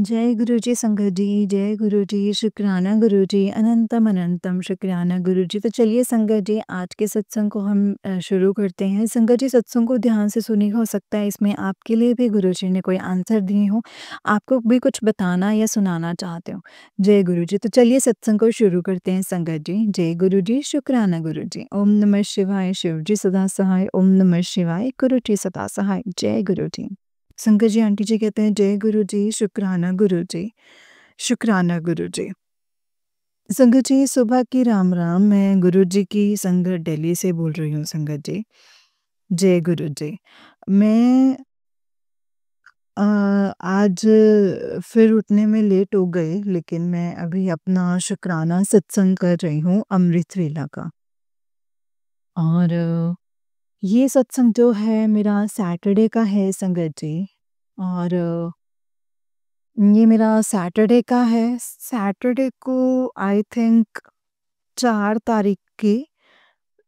जय गुरु जी संगत जी, जय गुरु जी, शुक्राना गुरु जी, अनंतम अनंतम शुक्राना गुरु जी। तो चलिए संगत जी, आज के सत्संग को हम शुरू करते हैं। संगत जी, सत्संग को ध्यान से सुनिएगा, हो सकता है इसमें आपके लिए भी गुरु जी ने कोई आंसर दिए हो, आपको भी कुछ बताना या सुनाना चाहते हो। जय गुरु जी। तो चलिए सत्संग को शुरू करते हैं संगत जी। जय गुरु जी, शुक्राना गुरु जी। ओम नमः शिवाय, शिव जी सदा सहाय। ओम नमः शिवाय, गुरु जी सदा सहाय। जय गुरु जी। संगत जी, आंटी जी कहते हैं जय गुरु जी, शुक्राना गुरु जी, शुक्राना गुरु जी। संगत जी, सुबह की राम राम। मैं गुरु जी की संगत दिल्ली से बोल रही हूँ संगत जी। जय गुरु जी। मैं आज फिर उठने में लेट हो गई, लेकिन मैं अभी अपना शुक्राना सत्संग कर रही हूँ अमृत वेला का। और ये सत्संग जो है मेरा सैटरडे का है संगत जी। और ये मेरा सैटरडे का है। सैटरडे को आई थिंक 4 तारीख की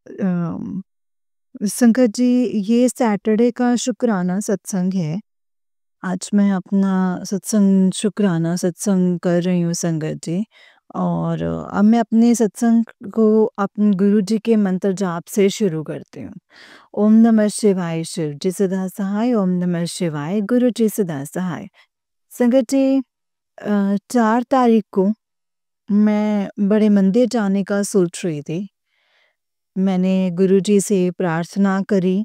अम, संगत जी, ये सैटरडे का शुक्राना सत्संग है। आज मैं अपना शुक्राना सत्संग कर रही हूँ संगत जी। और अब मैं अपने सत्संग को अपने गुरु जी के मंत्र जाप से शुरू करती हूँ। ओम नमः शिवाय, शिव जी सदा सहाय। ओम नमः शिवाय, गुरु जी सदा सहाय। संगत जी, 4 तारीख को मैं बड़े मंदिर जाने का सोच रही थी। मैंने गुरुजी से प्रार्थना करी।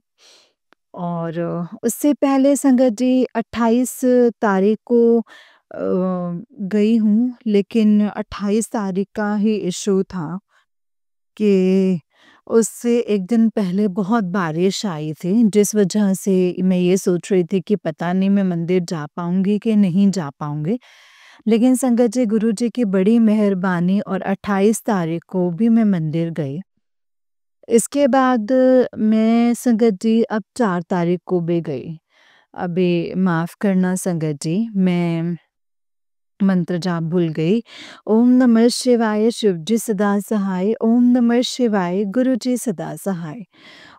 और उससे पहले संगत जी 28 तारीख को गई हूँ, लेकिन 28 तारीख का ही इशू था कि उससे 1 दिन पहले बहुत बारिश आई थी, जिस वजह से मैं ये सोच रही थी कि पता नहीं मैं मंदिर जा पाऊँगी कि नहीं जा पाऊँगी। लेकिन संगत जी, गुरु जी की बड़ी मेहरबानी और 28 तारीख को भी मैं मंदिर गई। इसके बाद मैं संगत जी अब 4 तारीख को भी गई। अभी माफ़ करना संगत जी, मैं मंत्र जाप भूल गई। ओम नमः शिवाय, शिव जी सदा सहाय। ओम नमः शिवाय, गुरु जी सदा सहाय।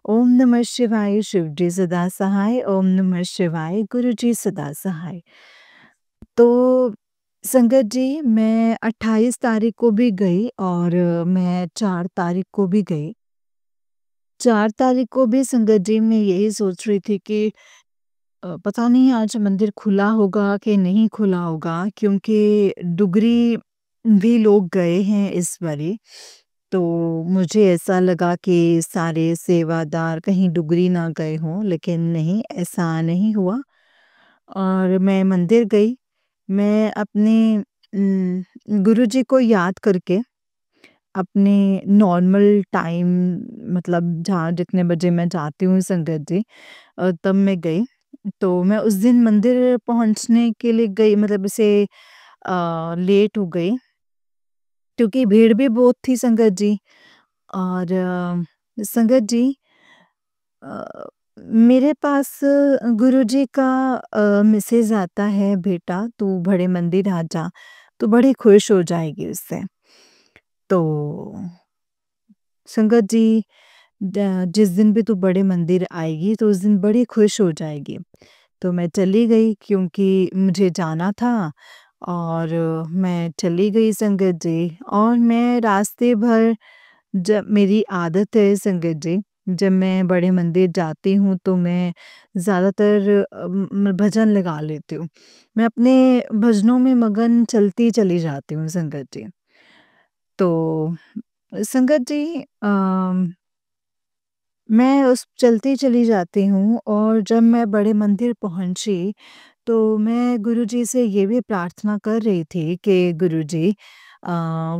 ओम नमः शिवाय, शिव जी सदा सहाय। ओम नमः शिवाय, गुरु जी सदा सहाय। तो संगत जी, मैं 28 तारीख को भी गई और मैं 4 तारीख को भी गई। 4 तारीख को भी संगत जी मैं यही सोच रही थी कि पता नहीं आज मंदिर खुला होगा कि नहीं खुला होगा, क्योंकि डुगरी भी लोग गए हैं इस बारी। तो मुझे ऐसा लगा कि सारे सेवादार कहीं डुगरी ना गए हों, लेकिन नहीं, ऐसा नहीं हुआ। और मैं मंदिर गई। मैं अपने गुरुजी को याद करके अपने नॉर्मल टाइम, मतलब जहाँ जितने बजे मैं जाती हूँ संगत जी, तब मैं गई। तो मैं उस दिन मंदिर पहुँचने के लिए गई, मतलब ऐसे लेट हो गई, क्योंकि भीड़ भी बहुत थी संगत जी। और संगत जी, अ, मेरे पास गुरुजी का मैसेज आता है, बेटा तू बड़े मंदिर आ जा, तू बड़ी खुश हो जाएगी उससे। तो संगत जी, जिस दिन भी तू बड़े मंदिर आएगी तो उस दिन बड़ी खुश हो जाएगी। तो मैं चली गई, क्योंकि मुझे जाना था। और मैं चली गई संगत जी। और मैं रास्ते भर, जब मेरी आदत है संगत जी, जब मैं बड़े मंदिर जाती हूँ तो मैं ज़्यादातर भजन लगा लेती हूँ। मैं अपने भजनों में मगन चलती चली जाती हूँ संगत जी। तो संगत जी, मैं उस चलती चली जाती हूँ, और जब मैं बड़े मंदिर पहुँची, तो मैं गुरुजी से ये भी प्रार्थना कर रही थी कि गुरुजी,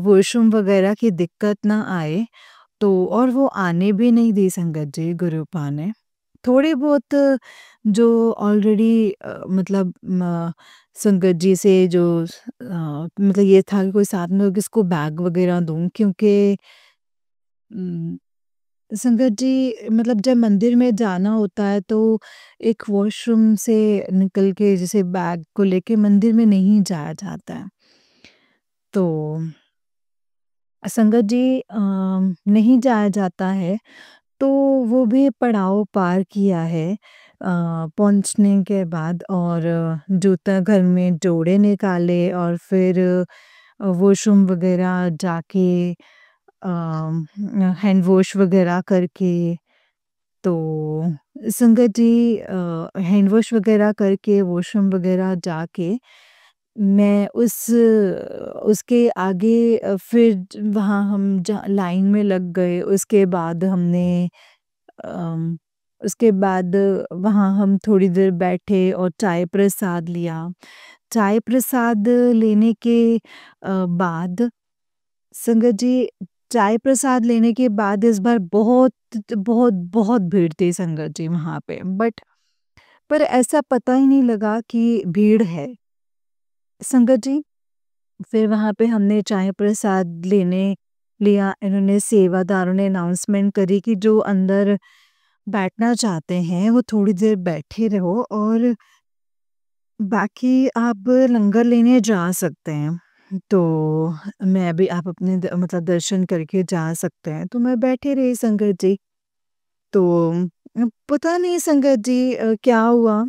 वॉशरूम वगैरह की दिक्कत ना आए। तो और वो आने भी नहीं दी संगत जी गुरुपा ने। थोड़ी बहुत जो ऑलरेडी मतलब संगत जी से जो मतलब ये था कि कोई साथ में हो किसको बैग वगैरह दूँ, क्योंकि उम संगत जी, मतलब जब मंदिर में जाना होता है तो एक वॉशरूम से निकल के जैसे बैग को लेके मंदिर में नहीं जाया जाता है। तो संगत जी, नहीं जाया जाता है, तो वो भी पड़ाव पार किया है। पहुँचने के बाद और जूता घर में जोड़े निकाले और फिर वॉशरूम वग़ैरह जाके हैंड वॉश वग़ैरह करके तो संगत जी हैंड वॉश वग़ैरह करके वॉशरूम वग़ैरह जाके मैं उसके आगे फिर वहाँ हम लाइन में लग गए। उसके बाद हमने अम, उसके बाद वहाँ हम थोड़ी देर बैठे और चाय प्रसाद लिया। चाय प्रसाद लेने के बाद संगत जी चाय प्रसाद लेने के बाद इस बार बहुत बहुत बहुत भीड़ थी संगत जी वहाँ पे बट पर ऐसा पता ही नहीं लगा कि भीड़ है संगत जी। फिर वहाँ पे हमने चाय प्रसाद लेने लिया। इन्होंने सेवादारों ने अनाउंसमेंट करी कि जो अंदर बैठना चाहते हैं वो थोड़ी देर बैठे रहो और बाकी आप लंगर लेने जा सकते हैं। तो मैं भी आप अपने मतलब दर्शन करके जा सकते हैं। तो मैं बैठी रही संगत जी। तो पता नहीं संगत जी क्या हुआ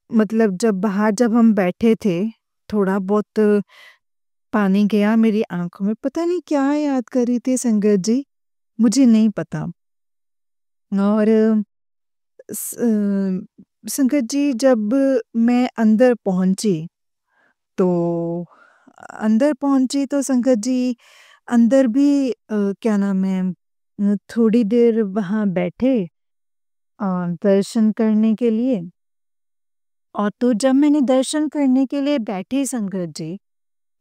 मतलब जब हम बैठे थे थोड़ा बहुत पानी गया मेरी आँखों में, पता नहीं क्या याद कर रही थी संगत जी, मुझे नहीं पता। और संगत जी जब मैं अंदर पहुँची, तो अंदर पहुँची तो संगत जी अंदर भी क्या नाम है थोड़ी देर वहाँ बैठे दर्शन करने के लिए। और तो जब मैंने दर्शन करने के लिए बैठी संगत जी,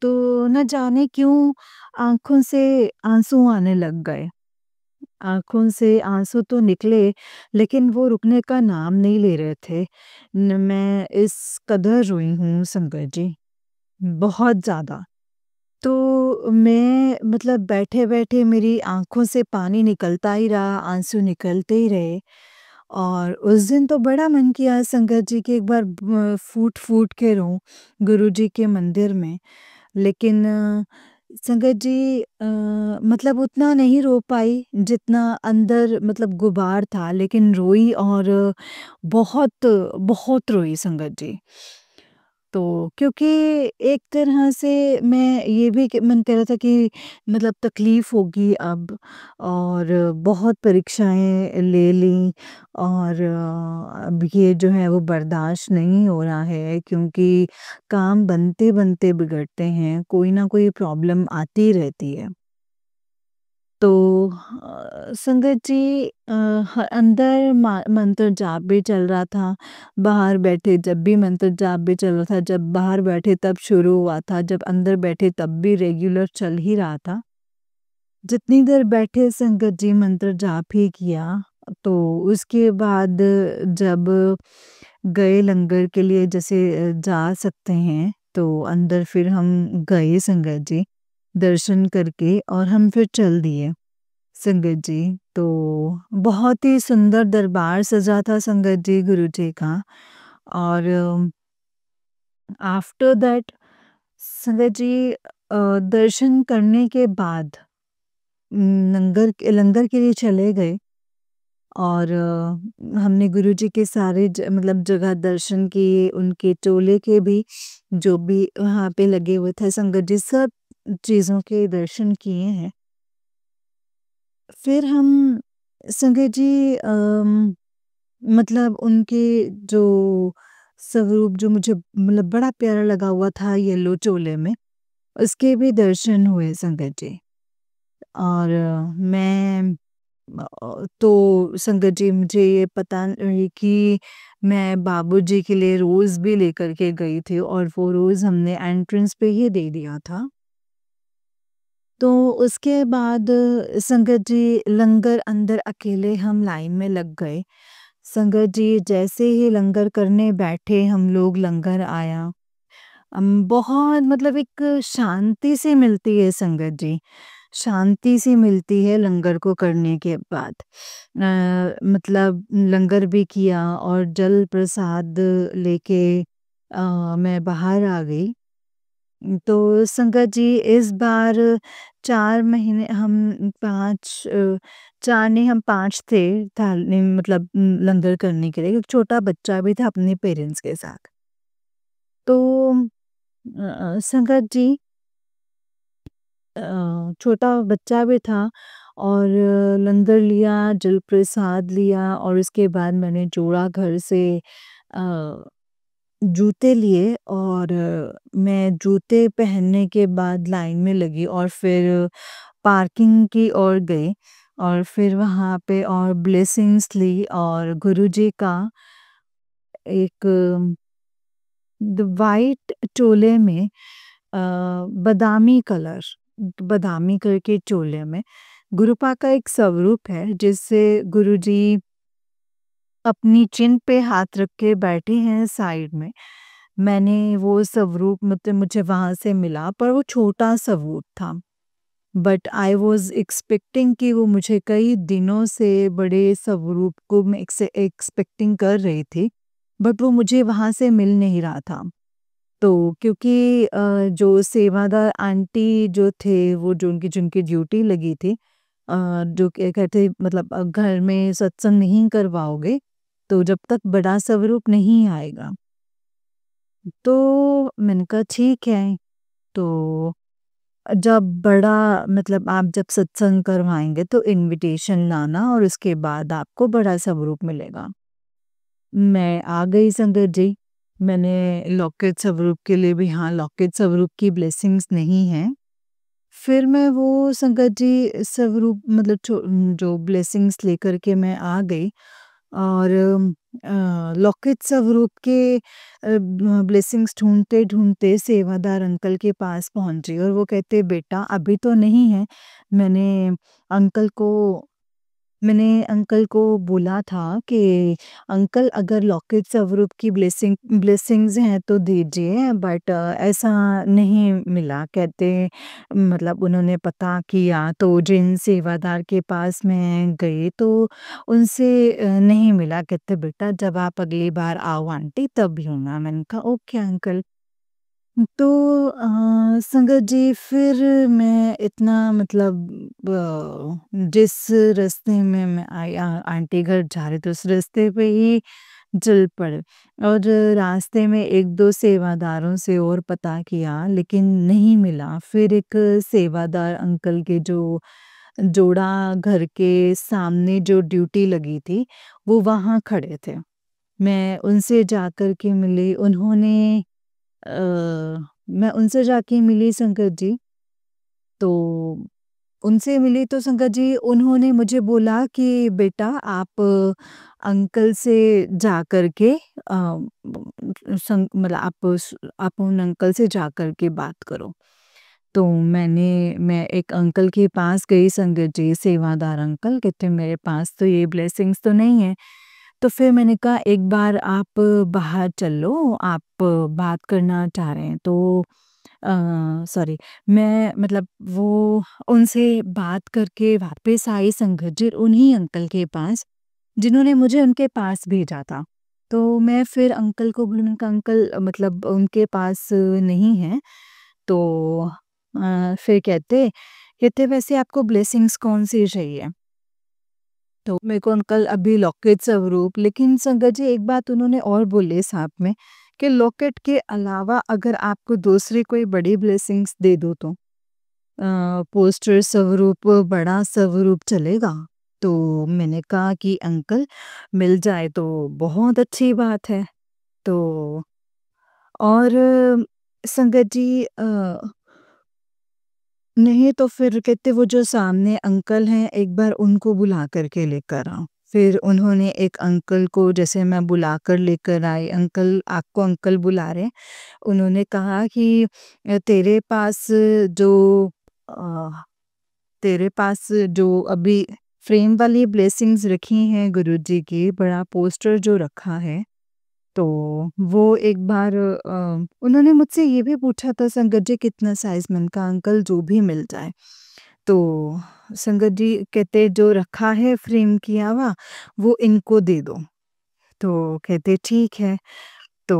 तो न जाने क्यों आँखों से आँसू आने लग गए। आँखों से आँसू तो निकले, लेकिन वो रुकने का नाम नहीं ले रहे थे। न मैं इस कदर रोई हूँ संगत जी, बहुत ज़्यादा। तो मैं मतलब बैठे-बैठे मेरी आँखों से पानी निकलता ही रहा, आँसू निकलते ही रहे। और उस दिन तो बड़ा मन किया संगत जी कि एक बार फूट-फूट के रोऊँ गुरुजी के मंदिर में। लेकिन संगत जी मतलब उतना नहीं रो पाई जितना अंदर मतलब गुबार था, लेकिन रोई और बहुत, बहुत रोई संगत जी। तो क्योंकि एक तरह से मैं ये भी मन कर रहा था कि मतलब तकलीफ़ होगी अब और बहुत परीक्षाएँ ले लीं और अब ये जो है वो बर्दाश्त नहीं हो रहा है क्योंकि काम बनते-बनते बिगड़ते हैं, कोई ना कोई प्रॉब्लम आती रहती है। तो संगत जी अंदर मंत्र जाप भी चल रहा था, बाहर बैठे जब भी मंत्र जाप भी चल रहा था, जब बाहर बैठे तब शुरू हुआ था, जब अंदर बैठे तब भी रेगुलर चल ही रहा था। जितनी देर बैठे संगत जी मंत्र जाप ही किया, तो उसके बाद जब गए लंगर के लिए जैसे जा सकते हैं, तो अंदर फिर हम गए संगत जी, दर्शन करके और हम फिर चल दिए। संगत जी, तो बहुत ही सुंदर दरबार सजा था संगत जी गुरुजी का और आफ्टर दैट संगत जी दर्शन करने के बाद लंगर के लिए चले गए और हमने गुरुजी के सारे मतलब जगह दर्शन किए, उनके चोले के भी जो भी वहाँ पे लगे हुए थे संगत जी सब चीज़ों के दर्शन किए हैं। फिर हम संगत जी मतलब उनके जो स्वरूप जो मुझे मतलब बड़ा प्यारा लगा हुआ था येलो चोले में, उसके भी दर्शन हुए संगत जी। और मैं तो संगत जी मुझे ये पता नहीं कि मैं बाबूजी के लिए रोज़ भी लेकर के गई थी और वो रोज़ हमने एंट्रेंस पे ही दे दिया था। तो उसके बाद संगत जी लंगर अंदर अकेले हम लाइन में लग गए। संगत जी जैसे ही लंगर करने बैठे हम लोग लंगर आया। बहुत मतलब एक शांति सी मिलती है संगत जी, शांति सी मिलती है लंगर को करने के बाद। मतलब लंगर भी किया और जल प्रसाद लेके मैं बाहर आ गई। तो संगत जी इस बार 4 महीने हम 5 4 नहीं हम 5 थे थाली मतलब लंगर करने के लिए। एक छोटा बच्चा भी था अपने पेरेंट्स के साथ। तो संगत जी छोटा बच्चा भी था और लंगर लिया, जल प्रसाद लिया और उसके बाद मैंने जोड़ा घर से अ, जूते लिए और मैं जूते पहनने के बाद लाइन में लगी और फिर पार्किंग की ओर गई और फिर वहाँ पे और ब्लेसिंग्स ली और गुरुजी का एक वाइट चोले में अ, बादामी कलर के चोले में गुरुपा का एक स्वरूप है जिससे गुरुजी अपनी चिन पे हाथ रख के बैठे हैं साइड में। मैंने वो स्वरूप मतलब मुझे वहाँ से मिला पर वो छोटा स्वरूप था। बट आई वाज़ एक्सपेक्टिंग कि वो मुझे कई दिनों से बड़े स्वरूप को मैं एक्सपेक्टिंग कर रही थी, बट वो मुझे वहाँ से मिल नहीं रहा था। तो क्योंकि जो सेवादार आंटी जो थे वो जो उनकी जिनकी ड्यूटी लगी थी जो क्या कहते मतलब घर में सत्संग नहीं करवाओगे, तो जब तक बड़ा स्वरूप नहीं आएगा। तो मैंने कहा ठीक है, तो जब बड़ा मतलब आप जब सत्संग करवाएँगे तो इन्विटेशन लाना और उसके बाद आपको बड़ा स्वरूप मिलेगा। मैं आ गई संगत जी। मैंने लॉकेट स्वरूप के लिए भी हाँ, लॉकेट स्वरूप की ब्लेसिंग्स नहीं हैं। फिर मैं वो संगत जी स्वरूप मतलब जो ब्लेसिंग्स लेकर के मैं आ गई और लॉकेट स्वरूप के ब्लेसिंग्स ढूँढते-ढूँढते सेवादार अंकल के पास पहुँची और वो कहते, "बेटा अभी तो नहीं है, मैंने अंकल को मैंने अंकल को बोला था कि अंकल अगर लॉकेट स्वरूप की ब्लेसिंग्स हैं तो दीजिए बट ऐसा नहीं मिला कहते मतलब उन्होंने पता किया तो जिन सेवादार के पास मैं गई तो उनसे नहीं मिला कहते बेटा जब आप अगली बार आओ आंटी तब लूँगा मैंने कहा ओके अंकल तो संगत जी फिर मैं इतना मतलब जिस रास्ते में मैं आई आंटी घर जा रही थी उस रास्ते पे ही चल पड़े और रास्ते में 1-2 सेवादारों से और पता किया लेकिन नहीं मिला। फिर एक सेवादार अंकल के जो जोड़ा घर के सामने जो ड्यूटी लगी थी, वो वहाँ खड़े थे। मैं उनसे जाकर के मिली उन्होंने मैं उनसे जाके मिली शंकर जी, तो उनसे मिली तो शंकर जी उन्होंने मुझे बोला कि बेटा आप अंकल से जा कर के मतलब आप उन अंकल से जा कर के बात करो। तो मैं एक अंकल के पास गई संगत जी, सेवादार अंकल कहते मेरे पास तो ये ब्लेसिंग्स तो नहीं है। तो फिर मैंने कहा एक बार आप बाहर चलो, आप बात करना चाह रहे हैं तो सॉरी मैं मतलब वो उनसे बात करके वापस आई संगत जी उन्हीं अंकल के पास, जिन्होंने मुझे उनके पास भेजा था। तो मैं फिर अंकल को बोली मैंने कहा अंकल मतलब उनके पास नहीं है। तो फिर कहते वैसे आपको ब्लेसिंग्स कौन-सी चाहिए? तो मेरे को अंकल अभी लॉकेट स्वरूप लेकिन संगत जी एक बात उन्होंने और बोली साथ में कि लॉकेट के अलावा अगर आपको दूसरी कोई बड़ी ब्लेसिंग्स दे दो तो पोस्टर स्वरूप बड़ा स्वरूप चलेगा? तो मैंने कहा कि अंकल मिल जाए तो बहुत अच्छी बात है। तो और संगत जी नहीं तो फिर कहते वो जो सामने अंकल हैं एक बार उनको बुला कर के लेकर आओ। फिर उन्होंने एक अंकल को जैसे मैं बुलाकर लेकर आई, अंकल आपको अंकल बुला रहे हैं। उन्होंने कहा कि तेरे पास जो अ, तेरे पास जो अभी फ्रेम वाली ब्लेसिंग्स रखी हैं गुरुजी की, बड़ा पोस्टर जो रखा है तो वो एक बार उन्होंने मुझसे ये भी पूछा था संगत जी कितना साइज़ मैंने कहा अंकल जो भी मिल जाए। तो संगत जी कहते जो रखा है फ्रेम किया हुआ वो इनको दे दो। तो कहते ठीक है। तो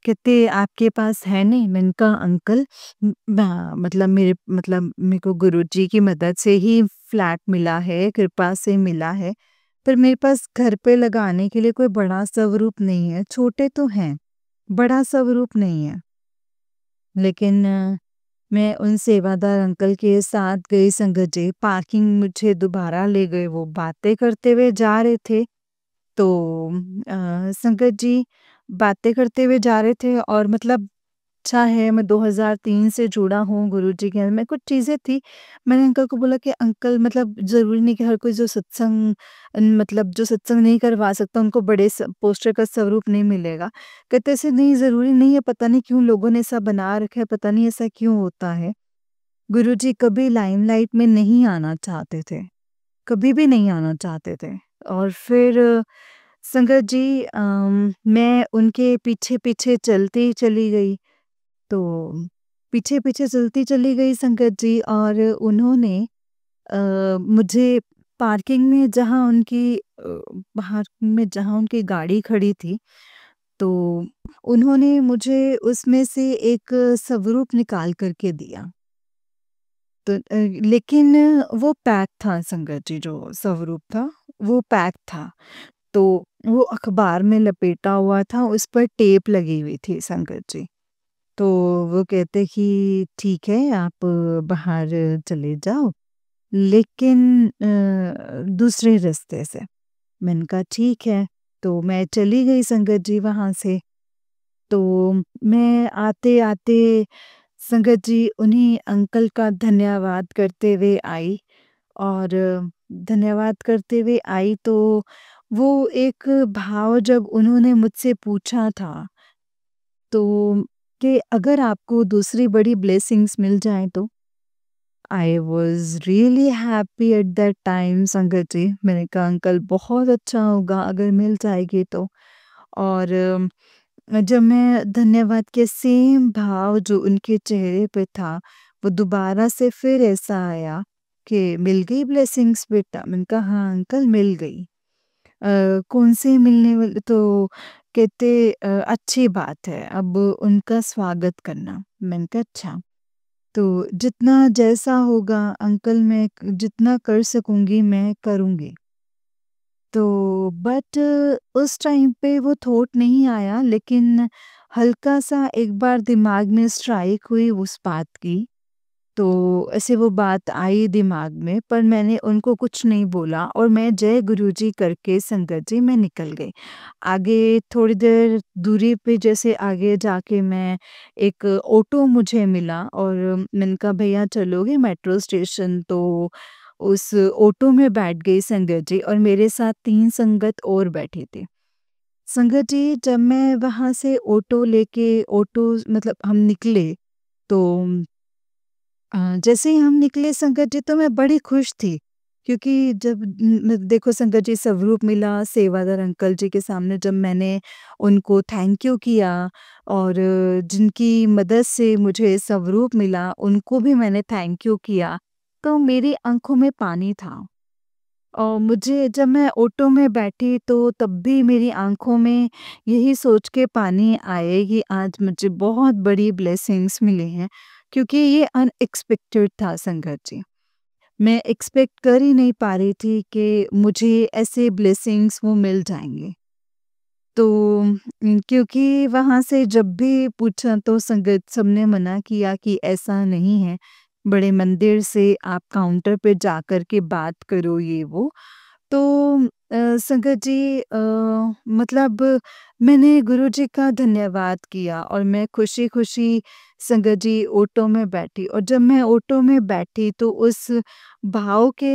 कहते आपके पास है नहीं? मैंने कहा अंकल मतलब मेरे को गुरुजी की मदद से ही फ्लैट मिला है, कृपा से मिला है। पर मेरे पास घर पे लगाने के लिए कोई बड़ा स्वरूप नहीं है, छोटे तो हैं, बड़ा स्वरूप नहीं है। लेकिन मैं उन सेवादार अंकल के साथ गई संगत जी, पार्किंग मुझे दोबारा ले गए, वो बातें करते हुए जा रहे थे। तो संगत जी बातें करते हुए जा रहे थे और मतलब अच्छा है मैं 2003 से जुड़ा हूँ गुरुजी के में कुछ चीज़ें थी। मैंने अंकल को बोला कि अंकल मतलब ज़रूरी नहीं कि हर कोई जो सत्संग मतलब जो सत्संग नहीं करवा सकता उनको बड़े पोस्टर का स्वरूप नहीं मिलेगा। कहते ऐसे नहीं ज़रूरी नहीं है, पता नहीं क्यों लोगों ने ऐसा बना रखा है, पता नहीं ऐसा क्यों होता है। गुरुजी कभी लाइमलाइट में नहीं आना चाहते थे, कभी भी नहीं आना चाहते थे। और फिर संगत जी मैं उनके पीछे-पीछे चलती चली गई। तो पीछे-पीछे चलती चली गई संगत जी और उन्होंने मुझे पार्किंग में बाहर में जहाँ उनकी गाड़ी खड़ी थी, तो उन्होंने मुझे उसमें से एक स्वरूप निकाल कर के दिया। तो लेकिन वो पैक था संगत जी, जो स्वरूप था, वो पैक था। तो वो अखबार में लपेटा हुआ था, उस पर टेप लगी हुई थी संगत जी। तो वो कहते कि ठीक है आप बाहर चले जाओ, लेकिन दूसरे रास्ते से। मैंने कहा ठीक है, तो मैं चली गई संगत जी वहाँ से। तो मैं आते-आते संगत जी उन्हीं अंकल का धन्यवाद करते हुए आई और धन्यवाद करते हुए आई तो वो एक भाव जब उन्होंने मुझसे पूछा था तो कि अगर आपको दूसरी बड़ी ब्लेसिंग्स मिल जाएँ तो? I was really happy at that time संगत जी। मैंने कहा अंकल बहुत अच्छा होगा अगर मिल जाएगी तो। और जब मैं धन्यवाद के सेम भाव जो उनके चेहरे पे था, वो दोबारा से फिर ऐसा आया कि मिल गई ब्लेसिंग्स बेटा? मैंने कहा हाँ अंकल मिल गई। कौन से मिलने वाले तो कहते अच्छी बात है, अब उनका स्वागत करना। मैंने कहा अच्छा। तो जितना जैसा होगा अंकल मैं जितना कर सकूँगी मैं करूँगी। तो बट उस टाइम पे वो थॉट नहीं आया लेकिन हल्का-सा एक बार दिमाग में स्ट्राइक हुई उस बात की। तो ऐसे वो बात आई दिमाग में पर मैंने उनको कुछ नहीं बोला और मैं जय गुरुजी करके संगत जी मैं निकल गई। आगे थोड़ी देर दूरी पे जैसे आगे जाके मैं एक ऑटो मुझे मिला और मैंने कहा भैया चलोगे मेट्रो स्टेशन? तो उस ऑटो में बैठ गई संगत जी और मेरे साथ 3 संगत और बैठे थे। संगत जी जब मैं वहाँ से ऑटो लेके ऑटो मतलब हम निकले तो जैसे ही हम निकले संगत जी तो मैं बड़ी खुश थी क्योंकि जब देखो संगत जी स्वरूप मिला सेवादार अंकल जी के सामने जब मैंने उनको थैंक यू किया और जिनकी मदद से मुझे स्वरूप मिला उनको भी मैंने थैंक यू किया तो मेरी आंखों में पानी था और मुझे जब मैं ऑटो में बैठी तो तब भी मेरी आंखों में यही सोच के पानी आए कि आज मुझे बहुत बड़ी ब्लेसिंग्स मिली हैं क्योंकि ये अनएक्सपेक्टेड था संगत जी। मैं एक्सपेक्ट कर ही नहीं पा रही थी कि मुझे ऐसे ब्लेसिंग्स वो मिल जाएँगे। तो क्योंकि वहाँ से जब भी पूछा तो संगत सबने मना किया कि ऐसा नहीं है, बड़े मंदिर से आप काउंटर पे जाकर के बात करो ये वो। तो संगत जी मतलब मैंने गुरुजी का धन्यवाद किया और मैं खुशी-खुशी संगत जी ऑटो में बैठी और जब मैं ऑटो में बैठी तो उस भाव के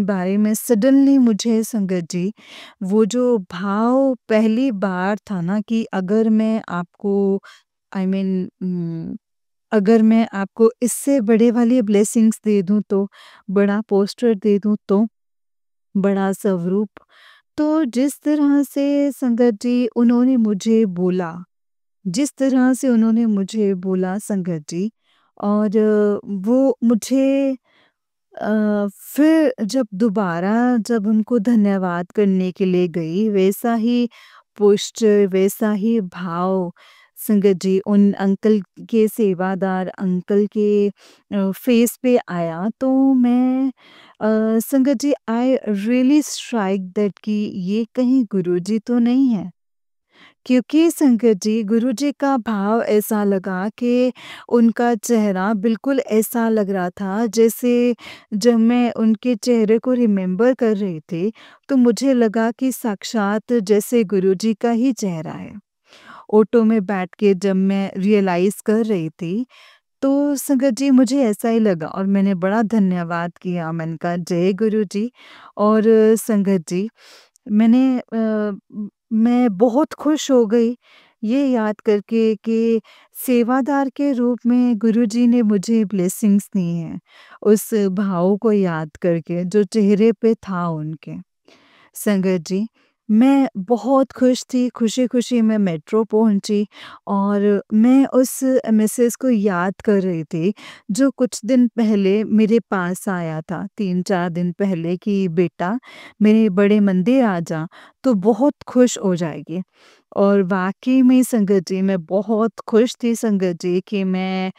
बारे में सडनली मुझे संगत जी वो जो भाव पहली बार था ना कि अगर मैं आपको आई मीन अगर मैं आपको इससे बड़े वाली ब्लेसिंग्स दे दूँ तो, बड़ा पोस्टर दे दूँ तो बड़ा स्वरूप। तो जिस तरह से संगत जी उन्होंने मुझे बोला, जिस तरह से उन्होंने मुझे बोला संगत जी और वो मुझे फिर जब दोबारा जब उनको धन्यवाद करने के लिए गई, वैसा ही पोस्चर, वैसा ही भाव संगत जी उन अंकल के सेवादार अंकल के फेस पे आया, तो मैं संगत जी आई रियली स्ट्राइक दैट कि ये कहीं गुरुजी तो नहीं है। क्योंकि संगत जी गुरुजी का भाव ऐसा लगा कि उनका चेहरा बिल्कुल ऐसा लग रहा था जैसे जब मैं उनके चेहरे को रिमेम्बर कर रही थी, तो मुझे लगा कि साक्षात जैसे गुरुजी का ही चेहरा है। ऑटो में बैठ के जब मैं रियलाइज़ कर रही थी, तो संगत जी मुझे ऐसा ही लगा और मैंने बड़ा धन्यवाद किया। मैंने कहा जय गुरुजी। और संगत जी मैंने मैं बहुत खुश हो गई ये याद करके कि सेवादार के रूप में गुरुजी ने मुझे ब्लेसिंग्स दी हैं, उस भाव को याद करके जो चेहरे पे था उनके। संगत जी, मैं बहुत खुश थी, खुशी-खुशी मैं मेट्रो पहुँची और मैं उस मिसेज़ को याद कर रही थी, जो कुछ दिन पहले मेरे पास आया था, 3-4 दिन पहले कि बेटा मेरे बड़े मंदिर आ जा, तो बहुत खुश हो जाएगी। और वाक़ई में संगत जी मैं बहुत खुश थी संगत जी कि मैं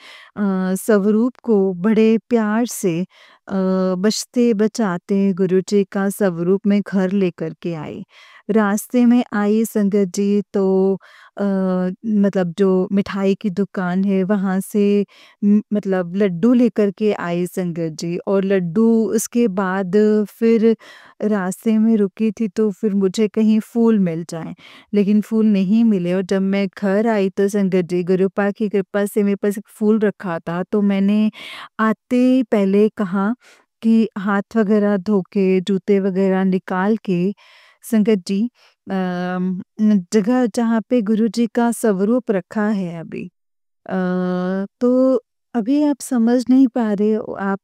स्वरूप को बड़े प्यार से बचते-बचाते गुरुजी का स्वरूप मैं घर लेकर के आई। रास्ते में आई संगत जी तो अ, मतलब जो मिठाई की दुकान है वहाँ से मतलब लड्डू लेकर के आई संगत जी और लड्डू उसके बाद फिर रास्ते में रुकी थी तो फिर मुझे कहीं फूल मिल जाएँ, लेकिन फूल नहीं मिले और जब मैं घर आई तो संगत जी गुरुपा की कृपा से मेरे पास एक फूल रखा था, तो मैंने आते ही पहले कहा कि हाथ वगैरह धो के, जूते वगैरह निकाल के संगत जी जगह जहाँ पे गुरुजी का स्वरूप रखा है अभी तो अभी आप समझ नहीं पा रहे हो आप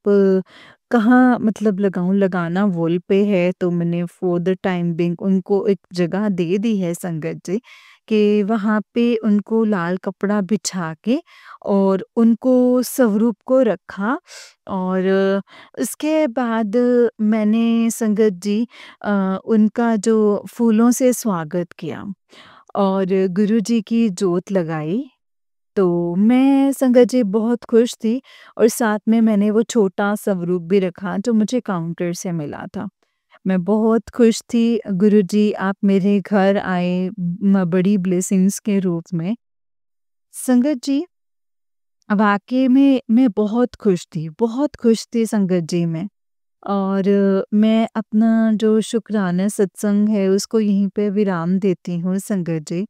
कहाँ मतलब लगाऊँ, लगाना वॉल पे है तो मैंने फॉर द टाइम बीइंग उनको एक जगह दे दी है संगत जी, कि वहाँ पे उनको लाल कपड़ा बिछा के और उनको स्वरूप को रखा और उसके बाद मैंने संगत जी उनका जो फूलों से स्वागत किया और गुरुजी की जोत लगाई। तो मैं संगत जी बहुत खुश थी और साथ में मैंने वो छोटा स्वरूप भी रखा जो मुझे काउंटर से मिला था। मैं बहुत खुश थी गुरुजी आप मेरे घर आए बड़ी ब्लेसिंग्स के रूप में। संगत जी वाक़ई में मैं बहुत खुश थी संगत जी मैं। और मैं अपना जो शुक्राना सत्संग है उसको यहीं पे विराम देती हूँ संगत जी।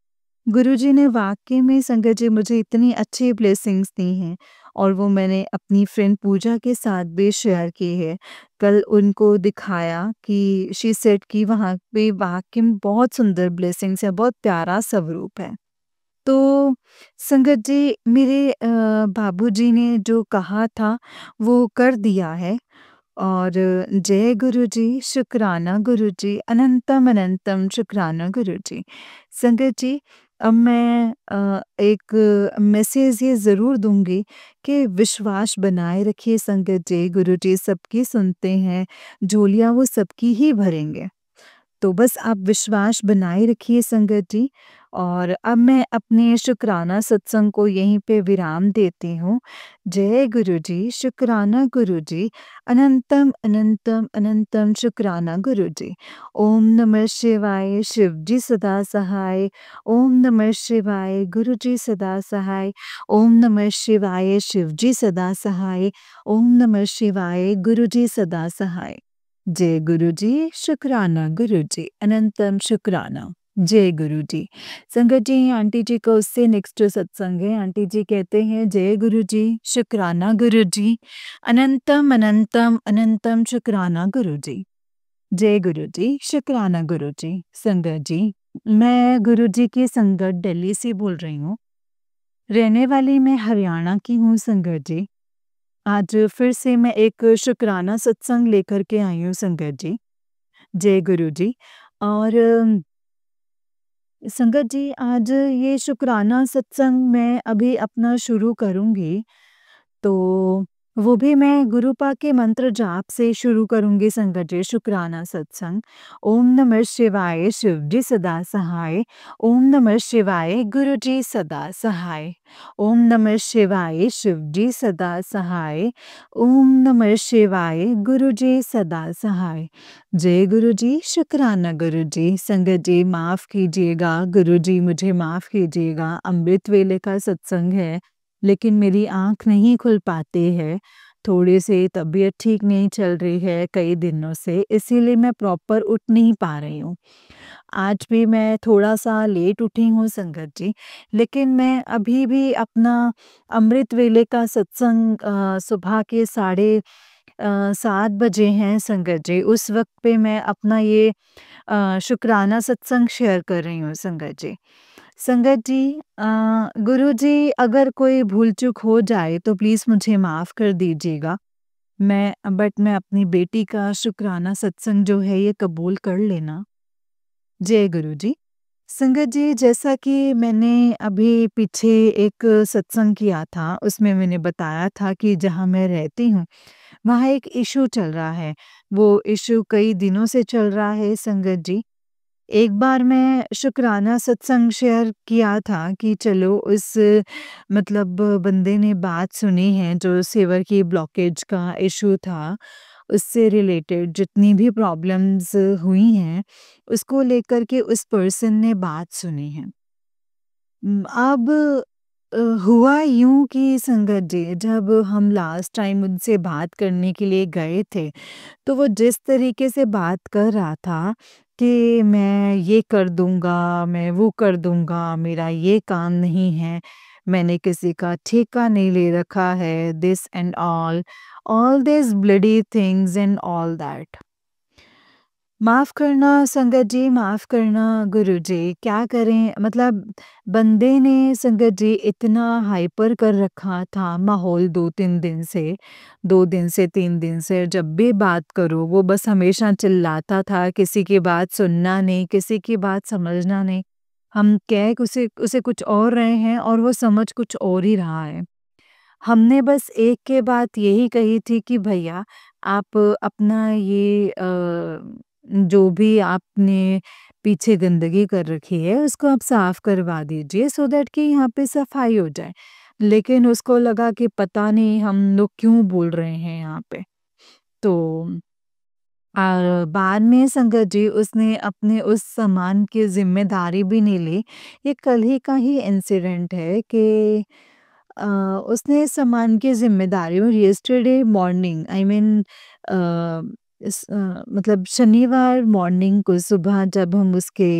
गुरुजी ने वाक़ई में संगत जी मुझे इतनी अच्छी ब्लेसिंग्स दी हैं और वो मैंने अपनी फ्रेंड पूजा के साथ भी शेयर की है। कल उनको दिखाया कि शी सेड कि वहाँ पे वाक़ई में बहुत सुंदर ब्लेसिंग्स है, बहुत प्यारा स्वरूप है। तो संगत जी मेरे बाबूजी ने जो कहा था वो कर दिया है और जय गुरुजी, शुक्राना गुरुजी, अनंतम अनंतम शुक्राना गुरुजी। संगत जी अब मैं एक मैसेज ये ज़रूर दूँगी कि विश्वास बनाए रखिए संगत जी, गुरुजी सबकी सुनते हैं, झोलियाँ वो सबकी ही भरेंगे। तो बस आप विश्वास बनाए रखिए संगत जी और अब मैं अपने शुक्राना सत्संग को यहीं पे विराम देती हूँ। जय गुरु जी, शुक्राना गुरु जी, अनंतम अनंतम अनंतम शुक्राना गुरु जी। ओम नमः शिवाय, शिव जी सदा सहाय। ओम नमः शिवाय, गुरु जी सदा सहाय। ओम नमः शिवाय, शिव जी सदा सहाय। ओम नमः शिवाय, गुरु जी सदा सहाय। जय गुरु जी, शुक्राना गुरु जी, अनंतम शुक्राना। जय गुरु जी। संगत जी आंटी जी का उससे नेक्स्ट सत्संग है। आंटी जी कहते हैं जय गुरु जी, शुक्राना गुरु जी, अनंतम अनंतम अनंतम शुक्राना गुरु जी। जय गुरु जी, शुक्राना गुरु जी। संगत जी मैं गुरु जी की संगत दिल्ली से बोल रही हूँ। रहने वाली मैं हरियाणा की हूँ संगत जी। आज फिर से मैं एक शुक्राना सत्संग लेकर के आई हूँ संगत जी। जय गुरु जी। और संगत जी आज ये शुक्राना सत्संग मैं अभी अपना शुरू करूँगी। तो वो भी मैं गुरुपा के मंत्र जाप से शुरू करूँगी संगत जी, शुक्राना सत्संग। ओम नमः शिवाय शिव जी सदा सहाय, ओम नमः शिवाय गुरु जी सदा सहाय, ओम नमः शिवाय शिव जी सदा सहाय, ओम नमः शिवाय गुरु जी सदा सहाय। जय गुरु जी, शुक्राना गुरु जी। संगत जी माफ़ कीजिएगा, गुरु जी मुझे माफ़ कीजिएगा, अमृत वेले का सत्संग है, लेकिन मेरी आँख नहीं खुल पाती है। थोड़ी-सी तबीयत ठीक नहीं चल रही है कई दिनों से, इसीलिए मैं प्रॉपर उठ नहीं पा रही हूँ। आज भी मैं थोड़ा-सा लेट उठी हूँ संगत जी, लेकिन मैं अभी भी अपना अमृत वेले का सत्संग सुबह के साढ़े 7 बजे हैं संगत जी, उस वक़्त पे मैं अपना ये शुक्राना सत्संग शेयर कर रही हूँ संगत जी। संगत जी गुरुजी अगर कोई भूल-चूक हो जाए तो प्लीज़ मुझे माफ़ कर दीजिएगा। मैं अपनी बेटी का शुक्राना सत्संग जो है ये कबूल कर लेना। जय गुरु जी। संगत जी जैसा कि मैंने अभी पीछे एक सत्संग किया था, उसमें मैंने बताया था कि जहाँ मैं रहती हूँ, वहाँ एक इश्यू चल रहा है। वो इश्यू कई दिनों से चल रहा है संगत जी। एक बार मैं शुक्राना सत्संग शेयर किया था कि चलो उस मतलब बंदे ने बात सुनी है जो सेवर की ब्लॉकेज का इशू था, उससे रिलेटेड जितनी भी प्रॉब्लम्स हुई हैं, उसको लेकर के उस पर्सन ने बात सुनी है। अब हुआ यूँ कि संगत जी जब हम लास्ट टाइम उनसे बात करने के लिए गए थे, तो वो जिस तरीके से बात कर रहा था कि मैं ये कर दूँगा, मैं वो कर दूँगा, मेरा ये काम नहीं है, मैंने किसी का ठेका नहीं ले रखा है, this and all this bloody things and all that. माफ़ करना संगत जी, माफ़ करना गुरुजी, क्या करें मतलब बंदे ने संगत जी इतना हाइपर कर रखा था माहौल 2-3 दिन से, 2 दिन से 3 दिन से जब भी बात करो वो बस हमेशा चिल्लाता था, किसी की बात सुनना नहीं, किसी की बात समझना नहीं। हम कह उसे उसे कुछ और रहे हैं और वो समझ कुछ और ही रहा है। हमने बस एक के बात यही कही थी कि भैया आप अपना ये जो भी आपने पीछे गंदगी कर रखी है उसको आप साफ करवा दीजिए सो दैट कि यहाँ पे सफाई हो जाए। लेकिन उसको लगा कि पता नहीं हम लोग क्यों बोल रहे हैं यहाँ पे। तो बाद में संगत जी उसने अपने उस सामान की ज़िम्मेदारी भी नहीं ली। ये कल ही का ही इंसिडेंट है कि अ, उसने सामान की ज़िम्मेदारी और यस्टरडे मॉर्निंग आई मीन मतलब शनिवार मॉर्निंग को सुबह जब हम उसके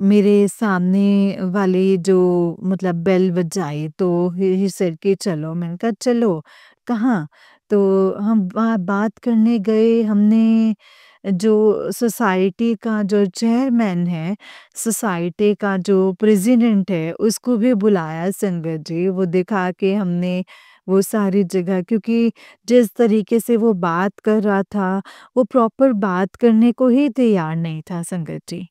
मेरे सामने वाले जो मतलब बेल बजाई तो ही सेड कि चलो मैंने कहा चलो कहाँ तो हम वहाँ बात करने गए हमने जो सोसाइटी का जो चेयरमैन है सोसाइटी का जो प्रेसिडेंट है उसको भी बुलाया संगत जी वो दिखा के हमने वो सारी जगह क्योंकि जिस तरीके से वो बात कर रहा था वो प्रॉपर बात करने को ही तैयार नहीं था संगत जी।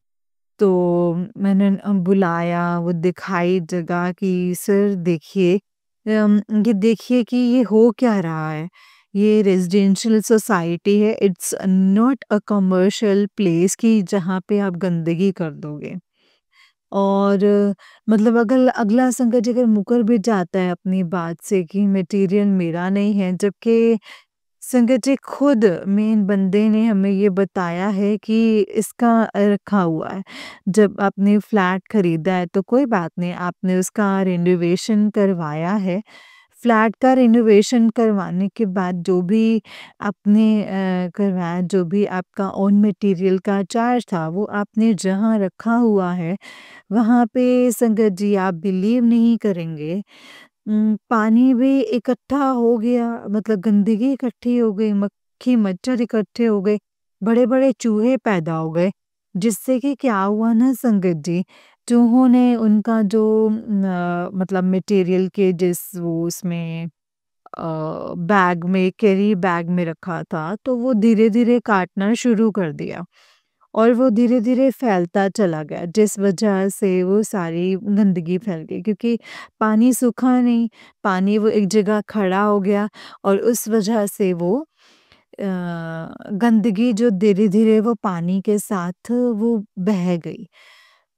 तो मैंने बुलाया, वो दिखाई जगह कि सर देखिए ये देखिए कि ये हो क्या रहा है। ये रेज़िडेंशियल सोसाइटी है, it's not a commercial place कि जहाँ पे आप गंदगी कर दोगे। और मतलब अगर अगला संकट अगर मुकर भी जाता है अपनी बात से कि मटेरियल मेरा नहीं है, जबकि संगत जी खुद मेन बंदे ने हमें ये बताया है कि इसका रखा हुआ है। जब आपने फ्लैट खरीदा है तो कोई बात नहीं आपने उसका रिनोवेशन करवाया है। फ्लैट का रिनोवेशन करवाने के बाद जो भी आपने करवाया जो भी आपका ओन मटेरियल का चार्ज था वो आपने जहाँ रखा हुआ है, वहाँ पे संगत जी आप बिलीव नहीं करेंगे पानी भी इकट्ठा हो गया मतलब गंदगी इकट्ठी हो गई, मक्खी मच्छर इकट्ठे हो गए, बड़े-बड़े चूहे पैदा हो गए, जिससे कि क्या हुआ ना संगत जी, चूहों ने उनका जो मतलब मटेरियल के जिस वो उसमें बैग में कैरी बैग में रखा था, तो वो धीरे-धीरे काटना शुरू कर दिया। और वो धीरे-धीरे फैलता चला गया, जिस वजह से वो सारी गंदगी फैल गई क्योंकि पानी सूखा नहीं, पानी वो एक जगह खड़ा हो गया और उस वजह से वो गंदगी जो धीरे-धीरे वो पानी के साथ वो बह गई।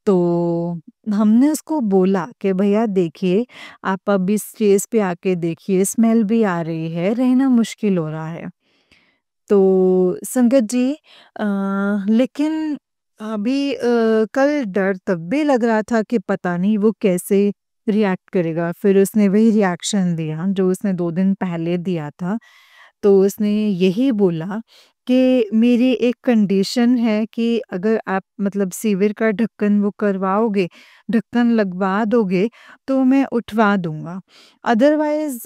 तो हमने उसको बोला कि भैया देखिए, आप अब इस स्टेज पे आके देखिए, स्मेल भी आ रही है, रहना मुश्किल हो रहा है। तो संगत जी लेकिन अभी कल डर तब भी लग रहा था कि पता नहीं वो कैसे रिएक्ट करेगा। फिर उसने वही रिएक्शन दिया जो उसने 2 दिन पहले दिया था। तो उसने यही बोला कि मेरी एक कंडीशन है कि अगर आप मतलब सीवर का ढक्कन वो करवाओगे, ढक्कन लगवा दोगे, तो मैं उठवा दूँगा। अदरवाइज़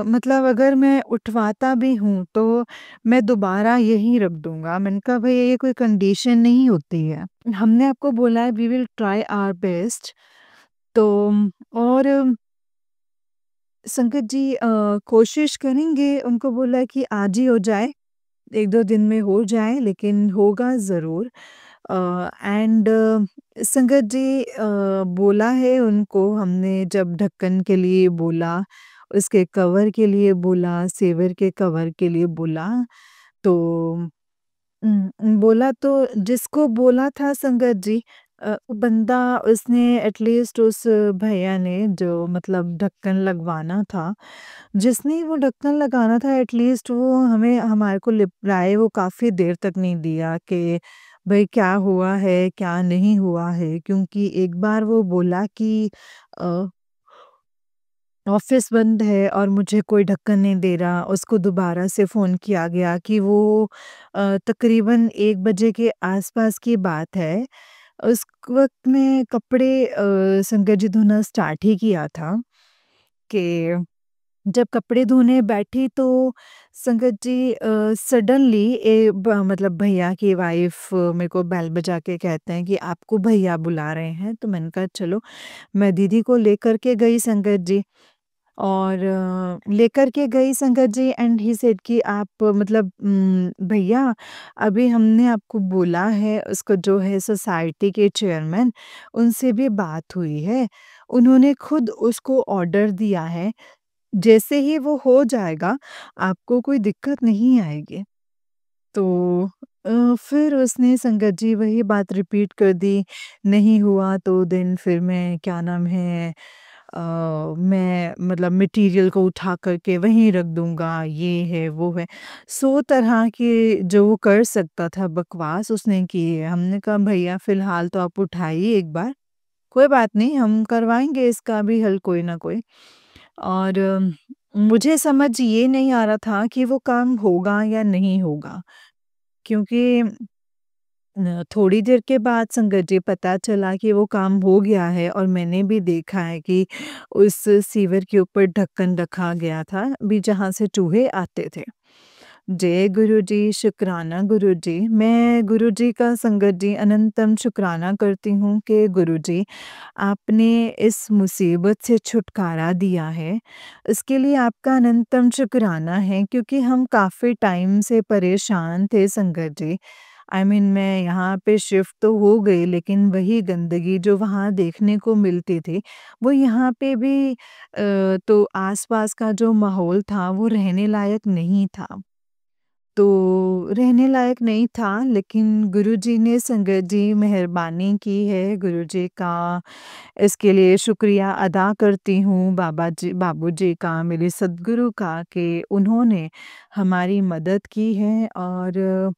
मतलब अगर मैं उठवाता भी हूँ, तो मैं दोबारा यहीं रख दूँगा। मैंने कहा भई ये कोई कंडीशन नहीं होती है। हमने आपको बोला है we will try our best. तो और संगत जी कोशिश करेंगे उनको बोला कि आज ही हो जाए, 1-2 दिन में हो जाए लेकिन होगा ज़रूर। एंड संगत जी बोला है उनको हमने जब ढक्कन के लिए बोला, उसके कवर के लिए बोला, सेवर के कवर के लिए बोला, तो बोला तो जिसको बोला था संगत जी बंदा उसने एटलीस्ट उस भैया ने जो मतलब ढक्कन लगवाना था, जिसने वो ढक्कन लगाना था एटलीस्ट वो हमें हमारे को रिप्लाई वो काफ़ी देर तक नहीं दिया कि भई क्या हुआ है, क्या नहीं हुआ है? क्योंकि एक बार वो बोला कि अ ऑफ़िस बंद है और मुझे कोई ढक्कन नहीं दे रहा। उसको दोबारा से फ़ोन किया गया कि वो तकरीबन 1 बजे के आस-पास की बात है। उस वक़्त मैं कपड़े संगत जी धोना स्टार्ट ही किया था कि जब कपड़े धोने बैठी तो संगत जी सडनली मतलब भैया की वाइफ़ मेरे को बेल बजा के कहते हैं कि आपको भैया बुला रहे हैं। तो मैंने कहा चलो, मैं दीदी को लेकर के गई संगत जी। और लेकर के गई संगत जी एंड ही सेड कि आप मतलब भैया अभी हमने आपको बोला है उसको जो है सोसाइटी के चेयरमैन उनसे भी बात हुई है। उन्होंने खुद उसको ऑर्डर दिया है, जैसे ही वो हो जाएगा आपको कोई दिक्कत नहीं आएगी। तो फिर उसने संगत जी वही बात रिपीट कर दी, नहीं हुआ तो देन फिर मैं क्या नाम है मैं मतलब मटेरियल को उठा कर के वहीं रख दूँगा, ये है, वो है। 100 तरह के जो वो कर सकता था बकवास उसने की है। हमने कहा भैया फ़िलहाल तो आप उठाइए एक बार, कोई बात नहीं हम करवाएँगे इसका भी हल कोई ना कोई। और मुझे समझ ये नहीं आ रहा था कि वो काम होगा या नहीं होगा। क्योंकि थोड़ी देर के बाद संगत जी पता चला कि वो काम हो गया है और मैंने भी देखा है कि उस सीवर के ऊपर ढक्कन रखा गया था, भी जहाँ से चूहे आते थे। जय गुरुजी, शुक्राना गुरुजी। मैं गुरुजी का संगत जी अनंतम शुक्राना करती हूँ कि गुरुजी आपने इस मुसीबत से छुटकारा दिया है। इसके लिए आपका अनंतम शुक्राना है क्योंकि हम काफ़ी टाइम से परेशान थे संगत जी। आई मीन मैं यहाँ पे शिफ्ट तो हो गई लेकिन वही गंदगी जो वहाँ देखने को मिलती थी, वो यहाँ पे भी तो आस-पास का जो माहौल था वो रहने लायक नहीं था। तो रहने लायक नहीं था लेकिन गुरुजी ने संगत जी मेहरबानी की है, गुरुजी का इसके लिए शुक्रिया अदा करती हूँ बाबूजी का, मेरे सद्गुरु का कि उन्होंने हमारी मदद की है और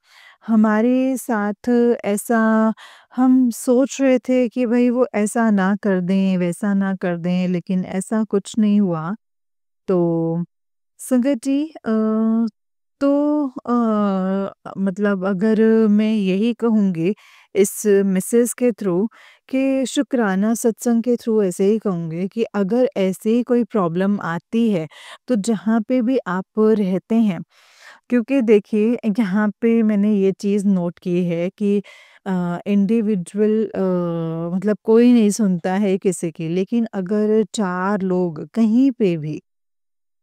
हमारे साथ ऐसा हम सोच रहे थे कि भई वो ऐसा ना कर दें, वैसा ना कर दें, लेकिन ऐसा कुछ नहीं हुआ। तो संगत जी तो मतलब अगर मैं यही कहूँगी इस मैसेज के थ्रू कि शुक्राना सत्संग के थ्रू ऐसे ही कहूँगी कि अगर ऐसे ही कोई प्रॉब्लम आती है, तो जहाँ पे भी आप रहते हैं क्योंकि देखिए यहाँ पे मैंने ये चीज़ नोट की है कि इंडिविजुअल मतलब कोई नहीं सुनता है किसी की, लेकिन अगर 4 लोग कहीं पे भी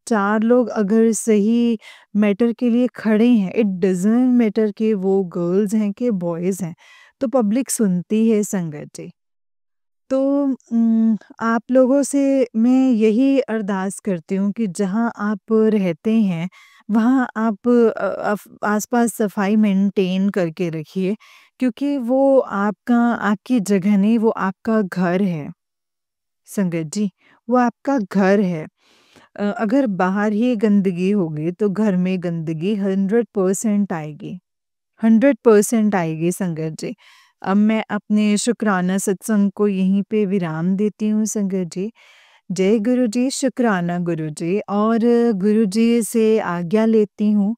4 लोग अगर सही मैटर के लिए खड़े हैं, इट डज़न्ट मैटर कि वो गर्ल्स हैं कि बॉयज़ हैं। तो पब्लिक सुनती है संगत जी। तो आप लोगों से मैं यही अरदास करती हूँ कि जहाँ आप रहते हैं, वहाँ आप आस-पास सफाई मेंटेन करके रखिए, क्योंकि वो आपकी जगह नहीं, वो आपका घर है, संगत जी, वो आपका घर है। अगर बाहर ही गंदगी होगी, तो घर में गंदगी 100% आएगी। 100% आएगी संगत जी। अब मैं अपने शुक्राना सत्संग को यहीं पे विराम देती हूँ संगत जी। जय गुरु जी, शुक्राना गुरु जी, और गुरु जी से आज्ञा लेती हूँ,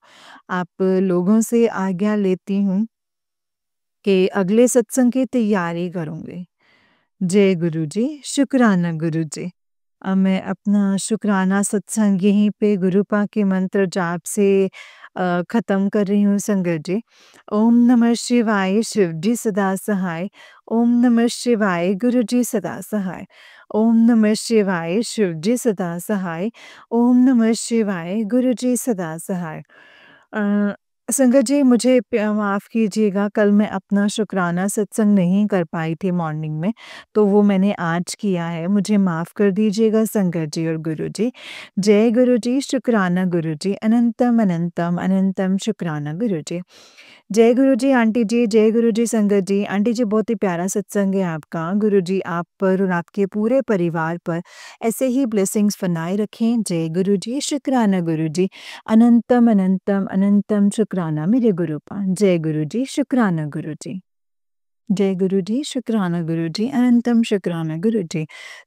आप लोगों से आज्ञा लेती हूँ कि अगले सत्संग की तैयारी करूँगी। जय गुरु जी, शुक्राना गुरु जी। अब मैं अपना शुक्राना सत्संग यहीं पे गुरुपा के मंत्र जाप से ख़त्म कर रही हूँ संगत जी। ओम नमः शिवाय, शिव जी सदा सहाय। ओम नमः शिवाय, गुरु जी सदा सहाय। ओम नमः शिवाय, शिव जी सदा सहाय। ओम नमः शिवाय, गुरु जी सदा सहाय। अ, संगत जी, मुझे माफ़ कीजिएगा, कल मैं अपना शुक्राना सत्संग नहीं कर पाई थी मॉर्निंग में, तो वो मैंने आज किया है। मुझे माफ़ कर दीजिएगा संगत जी और गुरु जी। जय गुरु जी, शुक्राना गुरु जी, अनंतम अनंतम अनंतम शुक्राना गुरु जी। जय गुरु जी आंटी जी, जय गुरु जी संगत जी। आंटी जी, बहुत ही प्यारा सत्संग है आपका। गुरु जी आप पर और आपके पूरे परिवार पर ऐसे ही ब्लेसिंग्स बनाए रखें। जय गुरु जी, शुक्राना गुरु जी। अनंतम अनंतम अनंतम शुक्राना मेरे गुरुपा। जय गुरु जी, शुक्राना गुरु जी। जय गुरु जी, शुक्राना गुरु जी, अनंतम शुक्राना गुरु जी।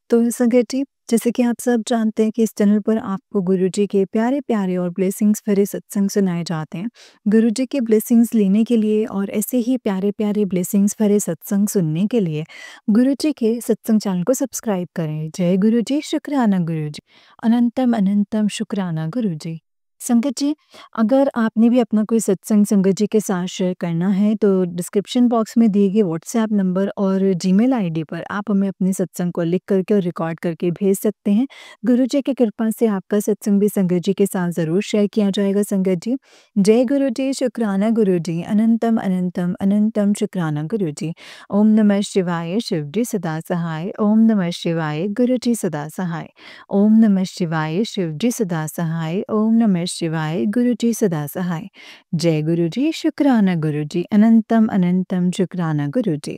तो संगत जी, जैसे कि आप सब जानते हैं कि इस चैनल पर आपको गुरु जी के प्यारे-प्यारे और ब्लेसिंग्स भरे सत्संग सुनाए जाते हैं। गुरु जी के ब्लेसिंग्स लेने के लिए और ऐसे ही प्यारे-प्यारे ब्लेसिंग्स भरे सत्संग सुनने के लिए गुरु जी के सत्संग चैनल को सब्सक्राइब करें। जय गुरु जी, शुक्राना गुरु जी, अनंतम अनंतम शुक्राना गुरु जी। संगत जी, अगर आपने भी अपना कोई सत्संग संगत जी के साथ शेयर करना है, तो डिस्क्रिप्शन बॉक्स में दिए गए व्हाट्सएप नंबर और जीमेल आईडी पर आप हमें अपने सत्संग को लिख करके और रिकॉर्ड करके भेज सकते हैं। गुरु जी की कृपा से आपका सत्संग भी संगत जी के साथ ज़रूर शेयर किया जाएगा संगत जी। जय गुरु जी, शुक्राना गुरु जी, अनंतम अनंतम अनंतम शुक्राना गुरु जी। ओम नमः शिवाय, शिव जी सदा सहाय। ओम नमः शिवाय, गुरु जी सदा सहाय। ओम नमः शिवाय, शिव जी सदा सहाय। ओम नमः शिवाय, गुरु जी सदा सहाय। जय गुरु जी, शुक्राना गुरु जी, अनंतम अनंतम शुक्राना गुरु जी।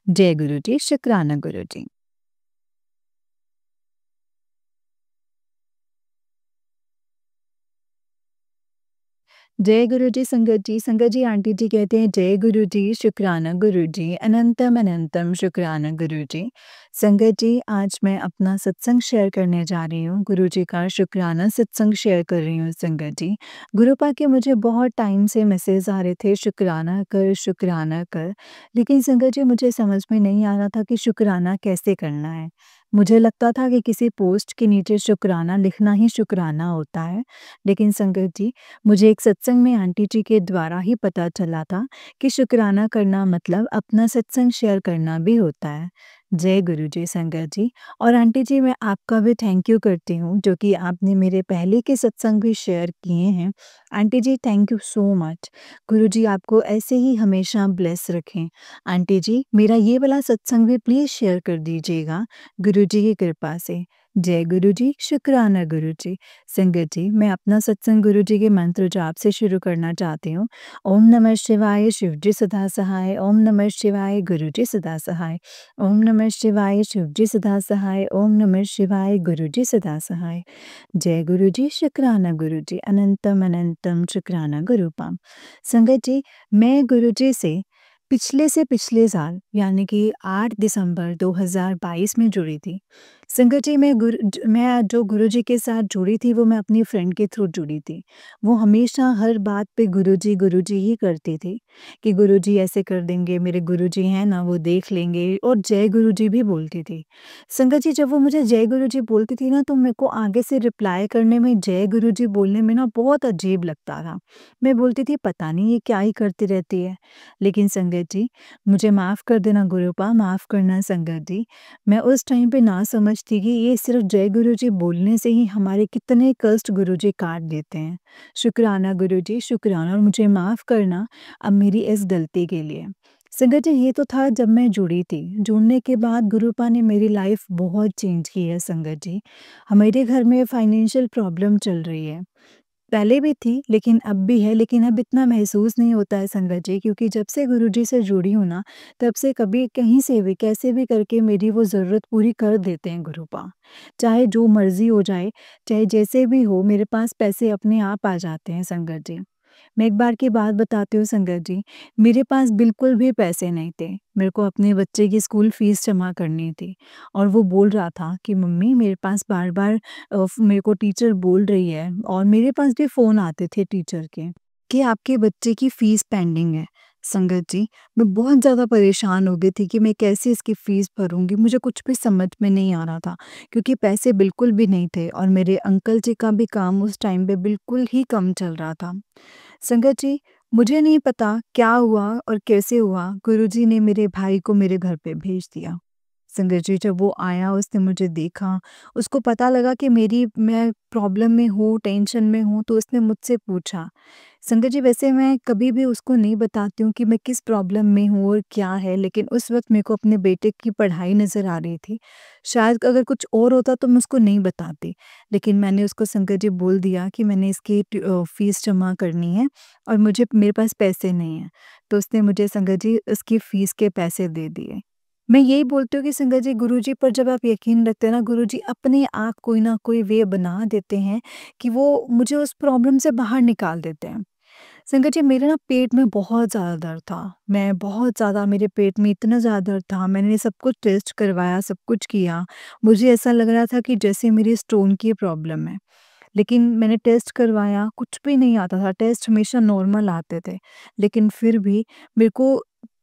जय गुरु जी, शुक्राना गुरु जी। जय गुरु जी संगत जी। संगत जी आंटी जी कहते हैं जय गुरु जी, शुक्राना गुरु जी, अनंतम अनंतम शुक्राना गुरु जी। संगत जी, आज मैं अपना सत्संग शेयर करने जा रही हूँ। गुरु जी का शुक्राना सत्संग शेयर कर रही हूँ संगत जी। गुरुपा के मुझे बहुत टाइम से मैसेज आ रहे थे शुक्राना कर, शुक्राना कर। लेकिन संगत जी, मुझे समझ में नहीं आ रहा था कि शुक्राना कैसे करना है। मुझे लगता था कि किसी पोस्ट के नीचे शुक्राना लिखना ही शुक्राना होता है। लेकिन संगत जी, मुझे एक सत्संग में आंटी जी के द्वारा ही पता चला था कि शुक्राना करना मतलब अपना सत्संग शेयर करना भी होता है। जय गुरु जी संगत जी। और आंटी जी, मैं आपका भी थैंक यू करती हूँ जो कि आपने मेरे पहले के सत्संग भी शेयर किए हैं। आंटी जी, थैंक यू सो मच। गुरु जी आपको ऐसे ही हमेशा ब्लेस रखें। आंटी जी, मेरा ये वाला सत्संग भी प्लीज़ शेयर कर दीजिएगा गुरु जी की कृपा से। जय गुरु जी, शुक्राना गुरु जी। संगत जी, मैं अपना सत्संग गुरु जी के मंत्र जाप से शुरू करना चाहती हूँ। ओम नमः शिवाय, शिव जी सदा सहाय। ओम नमः शिवाय, गुरु जी सदा सहाय। ओम नमः शिवाय, शिव जी सदा सहाय। ओम नमः शिवाय, गुरु जी सदा सहाय। जय गुरु जी, शुक्राना गुरु जी, अनंतम अनंतम शुक्राना गुरुपम। संगत जी, मैं गुरु जी से पिछले से पिछले साल यानी कि 8 दिसंबर 2022 में जुड़ी थी। संगत जी, मैं जो गुरुजी के साथ जुड़ी थी, वो मैं अपनी फ्रेंड के थ्रू जुड़ी थी। वो हमेशा हर बात पे गुरुजी ही करती थी कि गुरुजी ऐसे कर देंगे, मेरे गुरुजी हैं ना, वो देख लेंगे, और जय गुरुजी भी बोलती थी। संगत जी, जब वो मुझे जय गुरुजी बोलती थी ना, तो मेरे को आगे से रिप्लाई करने में, जय गुरुजी बोलने में ना बहुत अजीब लगता था। मैं बोलती थी पता नहीं ये क्या ही करती रहती है। लेकिन संगत जी, मुझे माफ़ कर देना गुरुपा, माफ़ करना संगत जी। मैं उस टाइम पे ना समझती कि ये सिर्फ जय गुरु जी बोलने से ही हमारे कितने कष्ट गुरु जी काट देते हैं। शुक्राना गुरु जी, शुक्राना, और मुझे माफ़ करना अब मेरी इस गलती के लिए। संगत जी, ये तो था जब मैं जुड़ी थी। जुड़ने के बाद गुरुपा ने मेरी लाइफ़ बहुत चेंज की है संगत जी। हमारे घर में फाइनेंशियल प्रॉब्लम चल रही है। पहले भी थी लेकिन अब भी है, लेकिन अब इतना महसूस नहीं होता है संगत जी, क्योंकि जब से गुरुजी से जुड़ी हूँ ना, तब से कभी कहीं से भी कैसे भी करके मेरी वो ज़रूरत पूरी कर देते हैं गुरुपा। चाहे जो मर्ज़ी हो जाए, चाहे जैसे भी हो, मेरे पास पैसे अपने आप आ जाते हैं संगत जी। मैं एक बार की बात बताती हूँ संगत जी, मेरे पास बिल्कुल भी पैसे नहीं थे। मेरे को अपने बच्चे की स्कूल फ़ीस जमा करनी थी और वो बोल रहा था कि मम्मी मेरे पास बार-बार मेरे को टीचर बोल रही है, और मेरे पास भी फ़ोन आते थे टीचर के कि आपके बच्चे की फ़ीस पेंडिंग है। संगत जी, मैं बहुत ज़्यादा परेशान हो गई थी कि मैं कैसे इसकी फ़ीस भरूँगी, मुझे कुछ भी समझ में नहीं आ रहा था, क्योंकि पैसे बिल्कुल भी नहीं थे और मेरे अंकल जी का भी काम उस टाइम पे बिल्कुल ही कम चल रहा था। संगत जी, मुझे नहीं पता क्या हुआ और कैसे हुआ, गुरुजी ने मेरे भाई को मेरे घर पे भेज दिया। संगत जी, जब वो आया, उसने मुझे देखा, उसको पता लगा कि मैं प्रॉब्लम में हूँ, टेंशन में हूँ, तो उसने मुझसे पूछा। संगत जी, वैसे मैं कभी भी उसको नहीं बताती हूँ कि मैं किस प्रॉब्लम में हूँ और क्या है, लेकिन उस वक़्त मेरे को अपने बेटे की पढ़ाई नज़र आ रही थी। शायद अगर कुछ और होता तो मैं उसको नहीं बताती, लेकिन मैंने उसको संगत जी बोल दिया कि मैंने इसकी फ़ीस जमा करनी है और मेरे पास पैसे नहीं हैं। तो उसने मुझे संगत जी उसकी फ़ीस के पैसे दे दिए। मैं यही बोलती हूँ कि संगत जी, गुरुजी पर जब आप यकीन रखते हैं ना, गुरुजी अपने आप कोई ना कोई वे बना देते हैं कि वो मुझे उस प्रॉब्लम से बाहर निकाल देते हैं। संगत जी, मेरे ना पेट में बहुत ज़्यादा दर्द था। मैं बहुत ज़्यादा मेरे पेट में इतना ज़्यादा दर्द था, मैंने सब कुछ टेस्ट करवाया, सब कुछ किया। मुझे ऐसा लग रहा था कि जैसे मेरी स्टोन की प्रॉब्लम है। लेकिन मैंने टेस्ट करवाया, कुछ भी नहीं आता था, टेस्ट हमेशा नॉर्मल आते थे। लेकिन फिर भी मेरे को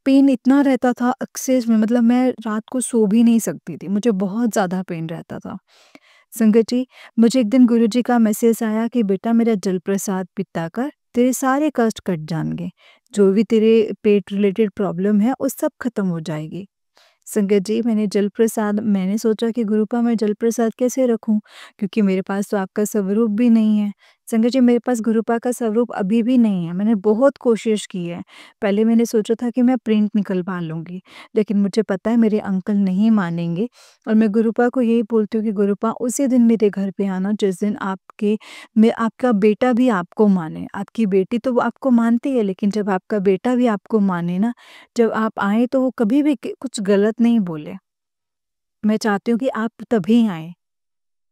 पेन इतना रहता था एक्सेस में, मतलब मैं रात को सो भी नहीं सकती थी, मुझे बहुत ज़्यादा पेन रहता था। संगत जी, मुझे एक दिन गुरुजी का मैसेज आया कि बेटा मेरा जल प्रसाद पिता कर, तेरे सारे कष्ट कट जाएँगे। जो भी तेरे पेट रिलेटेड प्रॉब्लम है, वो सब खत्म हो जाएगी। संगत जी, मैंने सोचा कि गुरुपा मैं जल प्रसाद कैसे रखूं, क्योंकि मेरे पास तो आपका स्वरूप भी नहीं है। संगत जी, मेरे पास गुरुपा का स्वरूप अभी भी नहीं है। मैंने बहुत कोशिश की है। पहले मैंने सोचा था कि मैं प्रिंट निकलवा लूंगी, लेकिन मुझे पता है मेरे अंकल नहीं मानेंगे, और मैं गुरुपा को यही बोलती हूँ कि गुरुपा उसी दिन मेरे घर पे आना जिस दिन आपका बेटा भी आपको माने। आपकी बेटी तो वो आपको मानती है, लेकिन जब आपका बेटा भी आपको माने ना, जब आप आएँ तो वो कभी भी क कुछ गलत नहीं बोले। मैं चाहती हूँ कि आप तभी आएँ।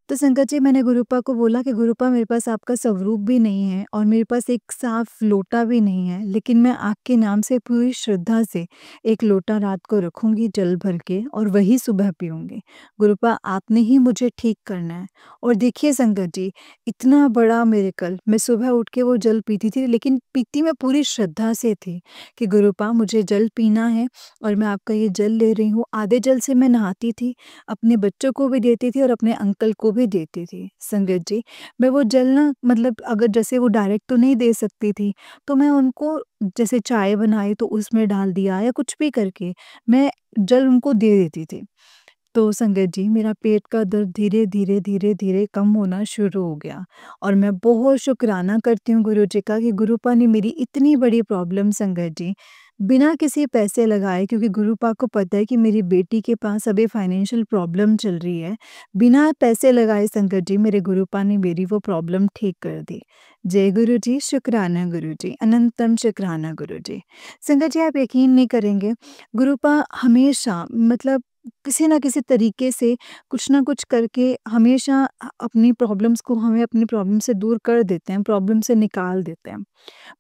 तो संगत जी, मैंने गुरुपा को बोला कि गुरुपा मेरे पास आपका स्वरूप भी नहीं है और मेरे पास एक साफ लोटा भी नहीं है, लेकिन मैं आपके नाम से पूरी श्रद्धा से एक लोटा रात को रखूंगी जल भर के और वही सुबह पीऊंगी। गुरुपा, आपने ही मुझे ठीक करना है। और देखिए संगत जी, इतना बड़ा मिरेकल, मैं सुबह उठ के वो जल पीती थी, लेकिन पीती मैं पूरी श्रद्धा से थी कि गुरुपा मुझे जल पीना है और मैं आपका ये जल ले रही हूँ। आधे जल से मैं नहाती थी, अपने बच्चों को भी देती थी और अपने अंकल को भी देती थी। संगत जी, मैं वो जल ना, मतलब अगर जैसे वो डायरेक्ट तो नहीं दे सकती थी, तो मैं उनको जैसे चाय बनाई तो उसमें डाल दिया या कुछ भी करके मैं जल उनको दे देती थी। तो संगत जी, मेरा पेट का दर्द धीरे-धीरे, धीरे-धीरे कम होना शुरू हो गया और मैं बहुत शुकराना करती हूँ गुरुजी का कि गुरुपा ने मेरी इतनी बड़ी प्रॉब्लम संगत जी, बिना किसी पैसे लगाए, क्योंकि गुरुपा को पता है कि मेरी बेटी के पास अभी फाइनेंशियल प्रॉब्लम चल रही है, बिना पैसे लगाए संगत जी मेरे गुरुपा ने मेरी वो प्रॉब्लम ठीक कर दी। जय गुरुजी, शुकराना गुरुजी, अनंतम शुकराना गुरुजी। संगत जी, आप यकीन नहीं करेंगे, गुरुपा हमेशा, मतलब किसी न किसी तरीके से कुछ ना कुछ करके हमेशा अपनी प्रॉब्लम्स को हमें अपनी प्रॉब्लम से दूर कर देते हैं, प्रॉब्लम से निकाल देते हैं।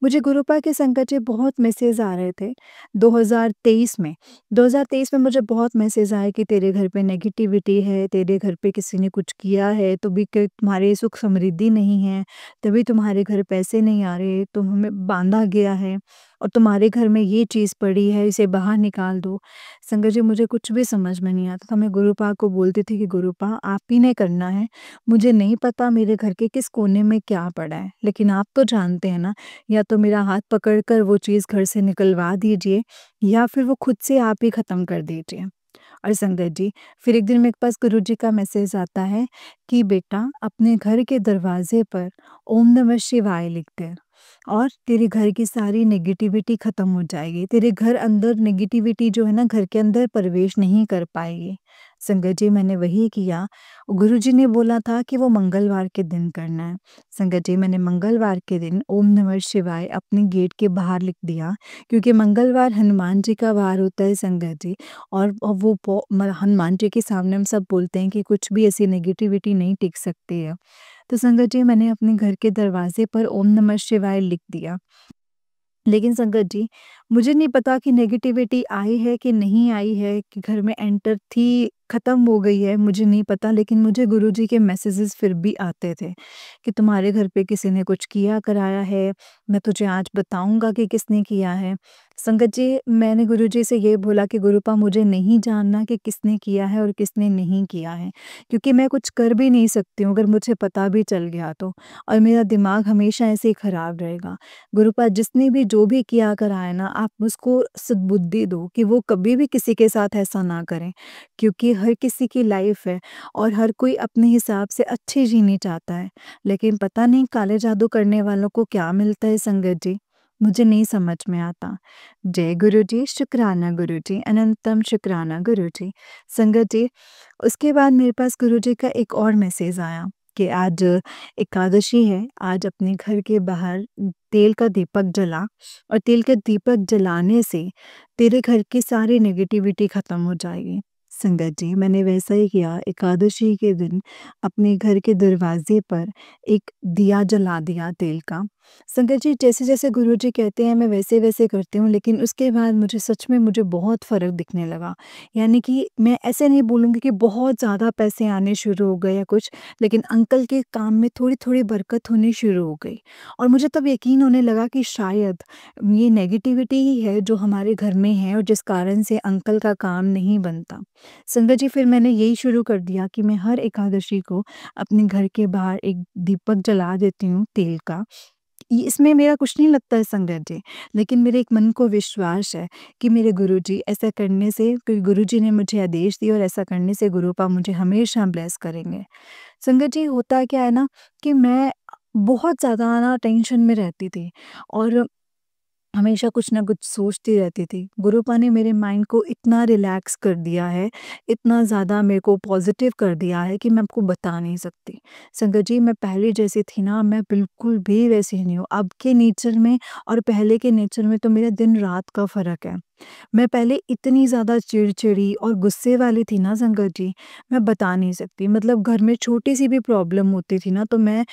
मुझे गुरुपा के संकट से बहुत मैसेज आ रहे थे 2023 में। 2023 में मुझे बहुत मैसेज आए कि तेरे घर पे नेगेटिविटी है, तेरे घर पे किसी ने कुछ किया है, तभी के तुम्हारे सुख समृद्धि नहीं है, तभी तुम्हारे घर पैसे नहीं आ रहे, तुम्हें बाँधा गया है और तुम्हारे घर में ये चीज़ पड़ी है, इसे बाहर निकाल दो। संगत जी, मुझे कुछ भी समझ में नहीं आता था। मैं गुरुपा को बोलती थी कि गुरुपा आप ही ने करना है। मुझे नहीं पता मेरे घर के किस कोने में क्या पड़ा है, लेकिन आप तो जानते हैं ना, या तो मेरा हाथ पकड़कर वो चीज़ घर से निकलवा दीजिए या फिर वो खुद से आप ही ख़त्म कर दीजिए। और संगत जी, फिर एक दिन मेरे पास गुरुजी का मैसेज आता है कि बेटा अपने घर के दरवाज़े पर ओम नमः शिवाय लिख दे। और तेरे घर की सारी नेगेटिविटी ख़त्म हो जाएगी। तेरे घर अंदर नेगेटिविटी जो है ना घर के अंदर प्रवेश नहीं कर पाएगी। संगत जी मैंने वही किया। गुरुजी ने बोला था कि वो मंगलवार के दिन करना है। संगत जी मैंने मंगलवार के दिन ओम नमः शिवाय अपने गेट के बाहर लिख दिया, क्योंकि मंगलवार हनुमान जी का वार होता है संगत जी। और हनुमान जी के सामने हम सब बोलते हैं कि कुछ भी ऐसी नेगेटिविटी नहीं टिक सकती है। तो संगत जी मैंने अपने घर के दरवाजे पर ओम नमः शिवाय लिख दिया। लेकिन संगत जी, मुझे नहीं पता कि नेगेटिविटी आई है कि नहीं आई है, कि घर में एंटर थी, ख़त्म हो गई है, मुझे नहीं पता। लेकिन मुझे गुरुजी के मैसेजेस फिर भी आते थे कि तुम्हारे घर पे किसी ने कुछ किया कराया है, मैं तुझे आज बताऊँगा कि किसने किया है। संगत जी, मैंने गुरुजी से ये बोला कि गुरुपा मुझे नहीं जानना कि किसने किया है और किसने नहीं किया है, क्योंकि मैं कुछ कर भी नहीं सकती हूँ अगर मुझे पता भी चल गया तो, और मेरा दिमाग हमेशा ऐसे ही ख़राब रहेगा। गुरुपाद जिसने भी जो भी किया करा है ना, आप उसको सद्बुद्धि दो कि वो कभी भी किसी के साथ ऐसा ना करें, क्योंकि हर किसी की लाइफ है और हर कोई अपने हिसाब से अच्छी जीनी चाहता है। लेकिन पता नहीं काले जादू करने वालों को क्या मिलता है संगत जी, मुझे नहीं समझ में आता। जय गुरु जी, शुक्राना गुरु जी, अनंतम शुक्राना गुरु जी। संगत जी, उसके बाद मेरे पास गुरु जी का एक और मैसेज आया कि आज एकादशी है, आज अपने घर के बाहर तेल का दीपक जला, और तेल के दीपक जलाने से तेरे घर की सारी नेगेटिविटी ख़त्म हो जाएगी। संगत जी, मैंने वैसा ही किया। एकादशी के दिन अपने घर के दरवाजे पर एक दिया जला दिया तेल का। संगत जी, जैसे-जैसे गुरुजी कहते हैं मैं वैसे-वैसे करती हूँ, लेकिन उसके बाद मुझे सच में मुझे बहुत फ़र्क दिखने लगा। यानी कि मैं ऐसे नहीं बोलूँगी कि बहुत ज़्यादा पैसे आने शुरू हो गए या कुछ, लेकिन अंकल के काम में थोड़ी-थोड़ी बरकत होनी शुरू हो गई। और मुझे तब यकीन होने लगा कि शायद ये नेगेटिविटी ही है जो हमारे घर में है और जिस कारण से अंकल का काम नहीं बनता। संगत जी, फिर मैंने यही शुरू कर दिया कि मैं हर एकादशी को अपने घर के बाहर एक दीपक जला देती हूँ तेल का। ये इसमें मेरा कुछ नहीं लगता है संगत जी, लेकिन मेरे एक मन को विश्वास है कि मेरे गुरुजी ऐसा करने से, क्योंकि गुरुजी ने मुझे आदेश दिए और ऐसा करने से गुरुपा मुझे हमेशा ब्लेस करेंगे। संगत जी, होता क्या है ना कि मैं बहुत ज़्यादा ना टेंशन में रहती थी और हमेशा कुछ ना कुछ सोचती रहती थी। गुरुपा ने मेरे माइंड को इतना रिलैक्स कर दिया है, इतना ज़्यादा मेरे को पॉज़िटिव कर दिया है कि मैं आपको बता नहीं सकती। संगत जी, मैं पहले जैसी थी ना, मैं बिल्कुल भी वैसी नहीं हूँ। अब के नेचर में और पहले के नेचर में तो मेरा दिन-रात का फ़र्क है। मैं पहले इतनी ज़्यादा चिड़चिड़ी और गुस्से वाली थी ना संगत जी, मैं बता नहीं सकती। मतलब घर में छोटी-सी भी प्रॉब्लम होती थी ना, तो मैं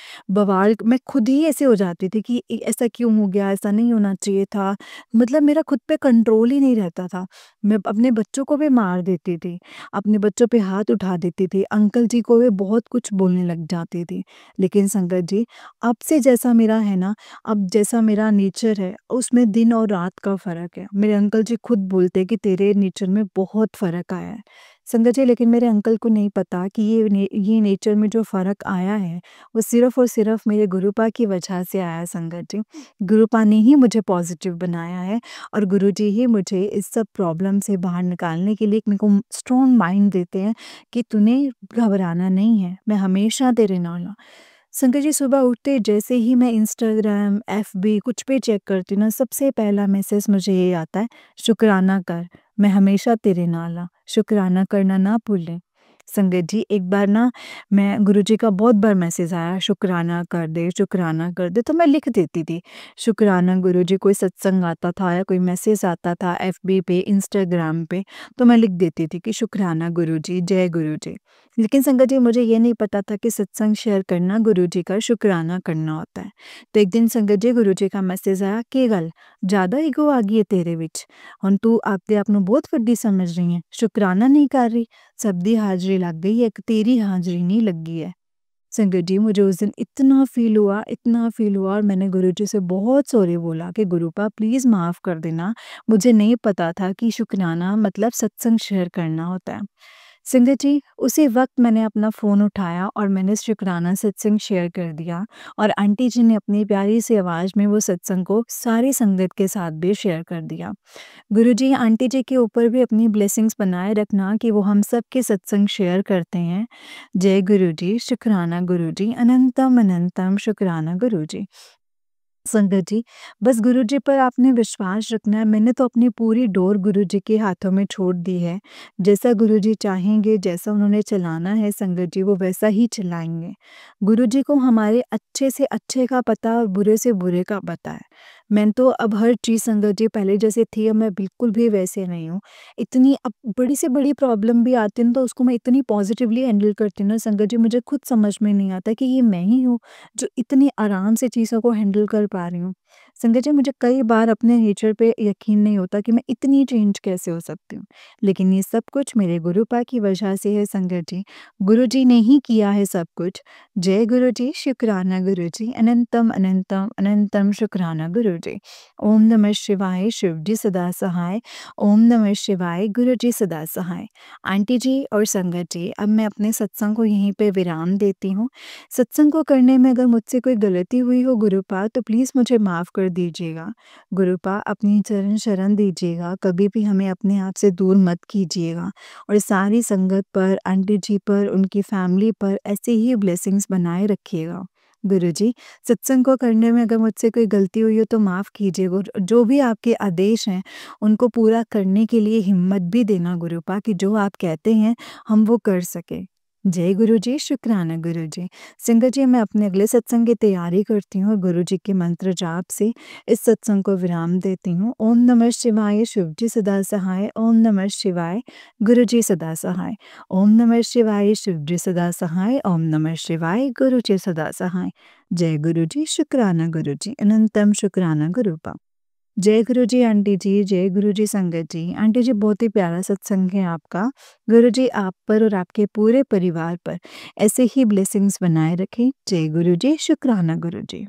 खुद ही ऐसे हो जाती थी कि ऐसा क्यों हो गया? ऐसा नहीं होना चाहिए था। मतलब मेरा खुद पे कंट्रोल ही नहीं रहता था। मैं अपने बच्चों को भी मार देती थी, अपने बच्चों पे हाथ उठा देती थी, अंकल जी को भी बहुत कुछ बोलने लग जाती थी। लेकिन संगत जी, अब से जैसा मेरा है ना, अब जैसा मेरा नेचर है, उसमें दिन और रात का फ़र्क है। मेरे अंकल जी खुद बोलते हैं कि तेरे नेचर में बहुत फ़र्क आया है। संगत जी, लेकिन मेरे अंकल को नहीं पता कि ये नेचर में जो फ़र्क आया है, वो सिर्फ़ और सिर्फ़ मेरे गुरुपा की वजह से आया है संगत जी। गुरुपा ने ही मुझे पॉज़िटिव बनाया है और गुरुजी ही मुझे इस सब प्रॉब्लम से बाहर निकालने के लिए एक मेरे को स्ट्रॉन्ग माइंड देते हैं कि तूने घबराना नहीं है, मैं हमेशा तेरे नाल हूँ। संगत जी, सुबह उठते जैसे ही मैं इंस्टाग्राम, एफबी कुछ भी चेक करती हूँ ना, सबसे पहला मैसेज मुझे ये आता है, शुक्राना कर, मैं हमेशा तेरे नाल हाँ, शुक्राना करना ना भूलें। संगत जी, एक बार ना मैं गुरुजी का बहुत बार मैसेज आया, शुक्राना कर दे, तो मैं लिख देती थी, शुक्राना गुरुजी। कोई सत्संग आता था या कोई मैसेज आता था एफबी पे, इंस्टाग्राम पे, तो मैं लिख देती थी कि शुक्राना गुरुजी, जय गुरुजी। लेकिन संगत जी, मुझे ये नहीं पता था कि सत्संग शेयर करना गुरुजी का शुक्राना करना होता है। तो एक दिन संगत जी, गुरुजी का मैसेज आया, "ਕੀ ਗੱਲ ज़्यादा ईगो आ गई है तेरे ਵਿੱਚ? ਹੁਣ ਤੂੰ ਆਪਦੇ ਆਪ ਨੂੰ ਬਹੁਤ ਵੱਡੀ ਸਮਝ ਰਹੀ ਹੈ, शुक्राना नहीं कर रही, सब दी हाज़री लग गई है, एक तेरी हाज़री नहीं लगी है।" संगत जी, मुझे उस दिन इतना फ़ील हुआ और मैंने गुरुजी से बहुत सॉरी बोला कि गुरुपा प्लीज़ माफ़ कर देना, मुझे नहीं पता था कि शुक्राना मतलब सत्संग शेयर करना होता है। संगत जी, उसी वक़्त मैंने अपना फ़ोन उठाया और मैंने शुक्राना सत्संग शेयर कर दिया और आंटी जी ने अपनी प्यारी सी आवाज़ में वो सत्संग को सारी संगत के साथ भी शेयर कर दिया। गुरुजी, आंटी जी के ऊपर भी अपनी ब्लेसिंग्स बनाए रखना कि वो हम सब के सत्संग शेयर करते हैं। जय गुरुजी, शुक्राना गुरुजी, अनंतम अनंतम शुक्राना गुरुजी। संगत जी, बस गुरुजी पर आपने विश्वास रखना है। मैंने तो अपनी पूरी डोर गुरुजी के हाथों में छोड़ दी है। जैसा गुरुजी चाहेंगे, जैसा उन्होंने चलाना है संगत जी, वो वैसा ही चलाएँगे। गुरुजी को हमारे अच्छे से अच्छे का पता और बुरे से बुरे का पता है। मैं तो अब हर चीज़ संगत जी पहले जैसे थी, अब मैं बिल्कुल भी वैसे नहीं हूँ। इतनी अब बड़ी से बड़ी प्रॉब्लम भी आती है ना, तो उसको मैं इतनी पॉज़िटिवली हैंडल करती हूँ ना संगत जी, मुझे खुद समझ में नहीं आता कि ये मैं ही हूँ जो इतनी आराम से चीज़ों को हैंडल कर पा रही हूँ। संगत जी, मुझे कई बार अपने नेचर पे यकीन नहीं होता कि मैं इतनी चेंज कैसे हो सकती हूँ। लेकिन ये सब कुछ मेरे गुरुपा की वजह से है संगत जी। गुरुजी ने ही किया है सब कुछ। जय गुरुजी, शुक्राना गुरुजी, अनंतम अनंतम अनंतम शुक्राना गुरुजी। ओम नमः शिवाय, शिव जी सदा सहाय। ओम नमः शिवाय, गुरुजी सदा सहाय। आंटी जी और संगत जी, अब मैं अपने सत्संग को यहीं पे विराम देती हूँ। सत्संग को करने में अगर मुझसे कोई गलती हुई हो गुरुपा, तो प्लीज़ मुझे माफ़ कर दीजिएगा। गुरुपा, अपनी चरण शरण दीजिएगा, कभी भी हमें अपने आप से दूर मत कीजिएगा और सारी संगत पर, आंटी जी पर, उनकी फैमिली पर ऐसे ही ब्लेसिंग्स बनाए रखिएगा। गुरुजी, सत्संग को करने में अगर मुझसे कोई गलती हुई हो तो माफ़ कीजिएगा और जो भी आपके आदेश हैं, उनको पूरा करने के लिए हिम्मत भी देना गुरुपा कि जो आप कहते हैं, हम वो कर सकें। जय गुरुजी, शुक्राना गुरुजी। संगत जी, मैं अपने अगले सत्संग की तैयारी करती हूँ और गुरुजी के मंत्र जाप से इस सत्संग को विराम देती हूँ। ओम नमः शिवाय, शिव जी सदा सहाय। ओम नमः शिवाय, गुरुजी सदा सहाय। ओम नमः शिवाय, शिव जी सदा सहाय। ओम नमः शिवाय, गुरुजी सदा सहाय। जय गुरुजी, शुक्राना गुरुजी, अनंतम शुक्राना गुरुपा। जय गुरुजी आंटी जी, जय गुरुजी संगत जी। आंटी जी, बहुत ही प्यारा सत्संग है आपका। गुरुजी आप पर और आपके पूरे परिवार पर ऐसे ही ब्लेसिंग्स बनाए रखें। जय गुरुजी, शुक्राना गुरुजी।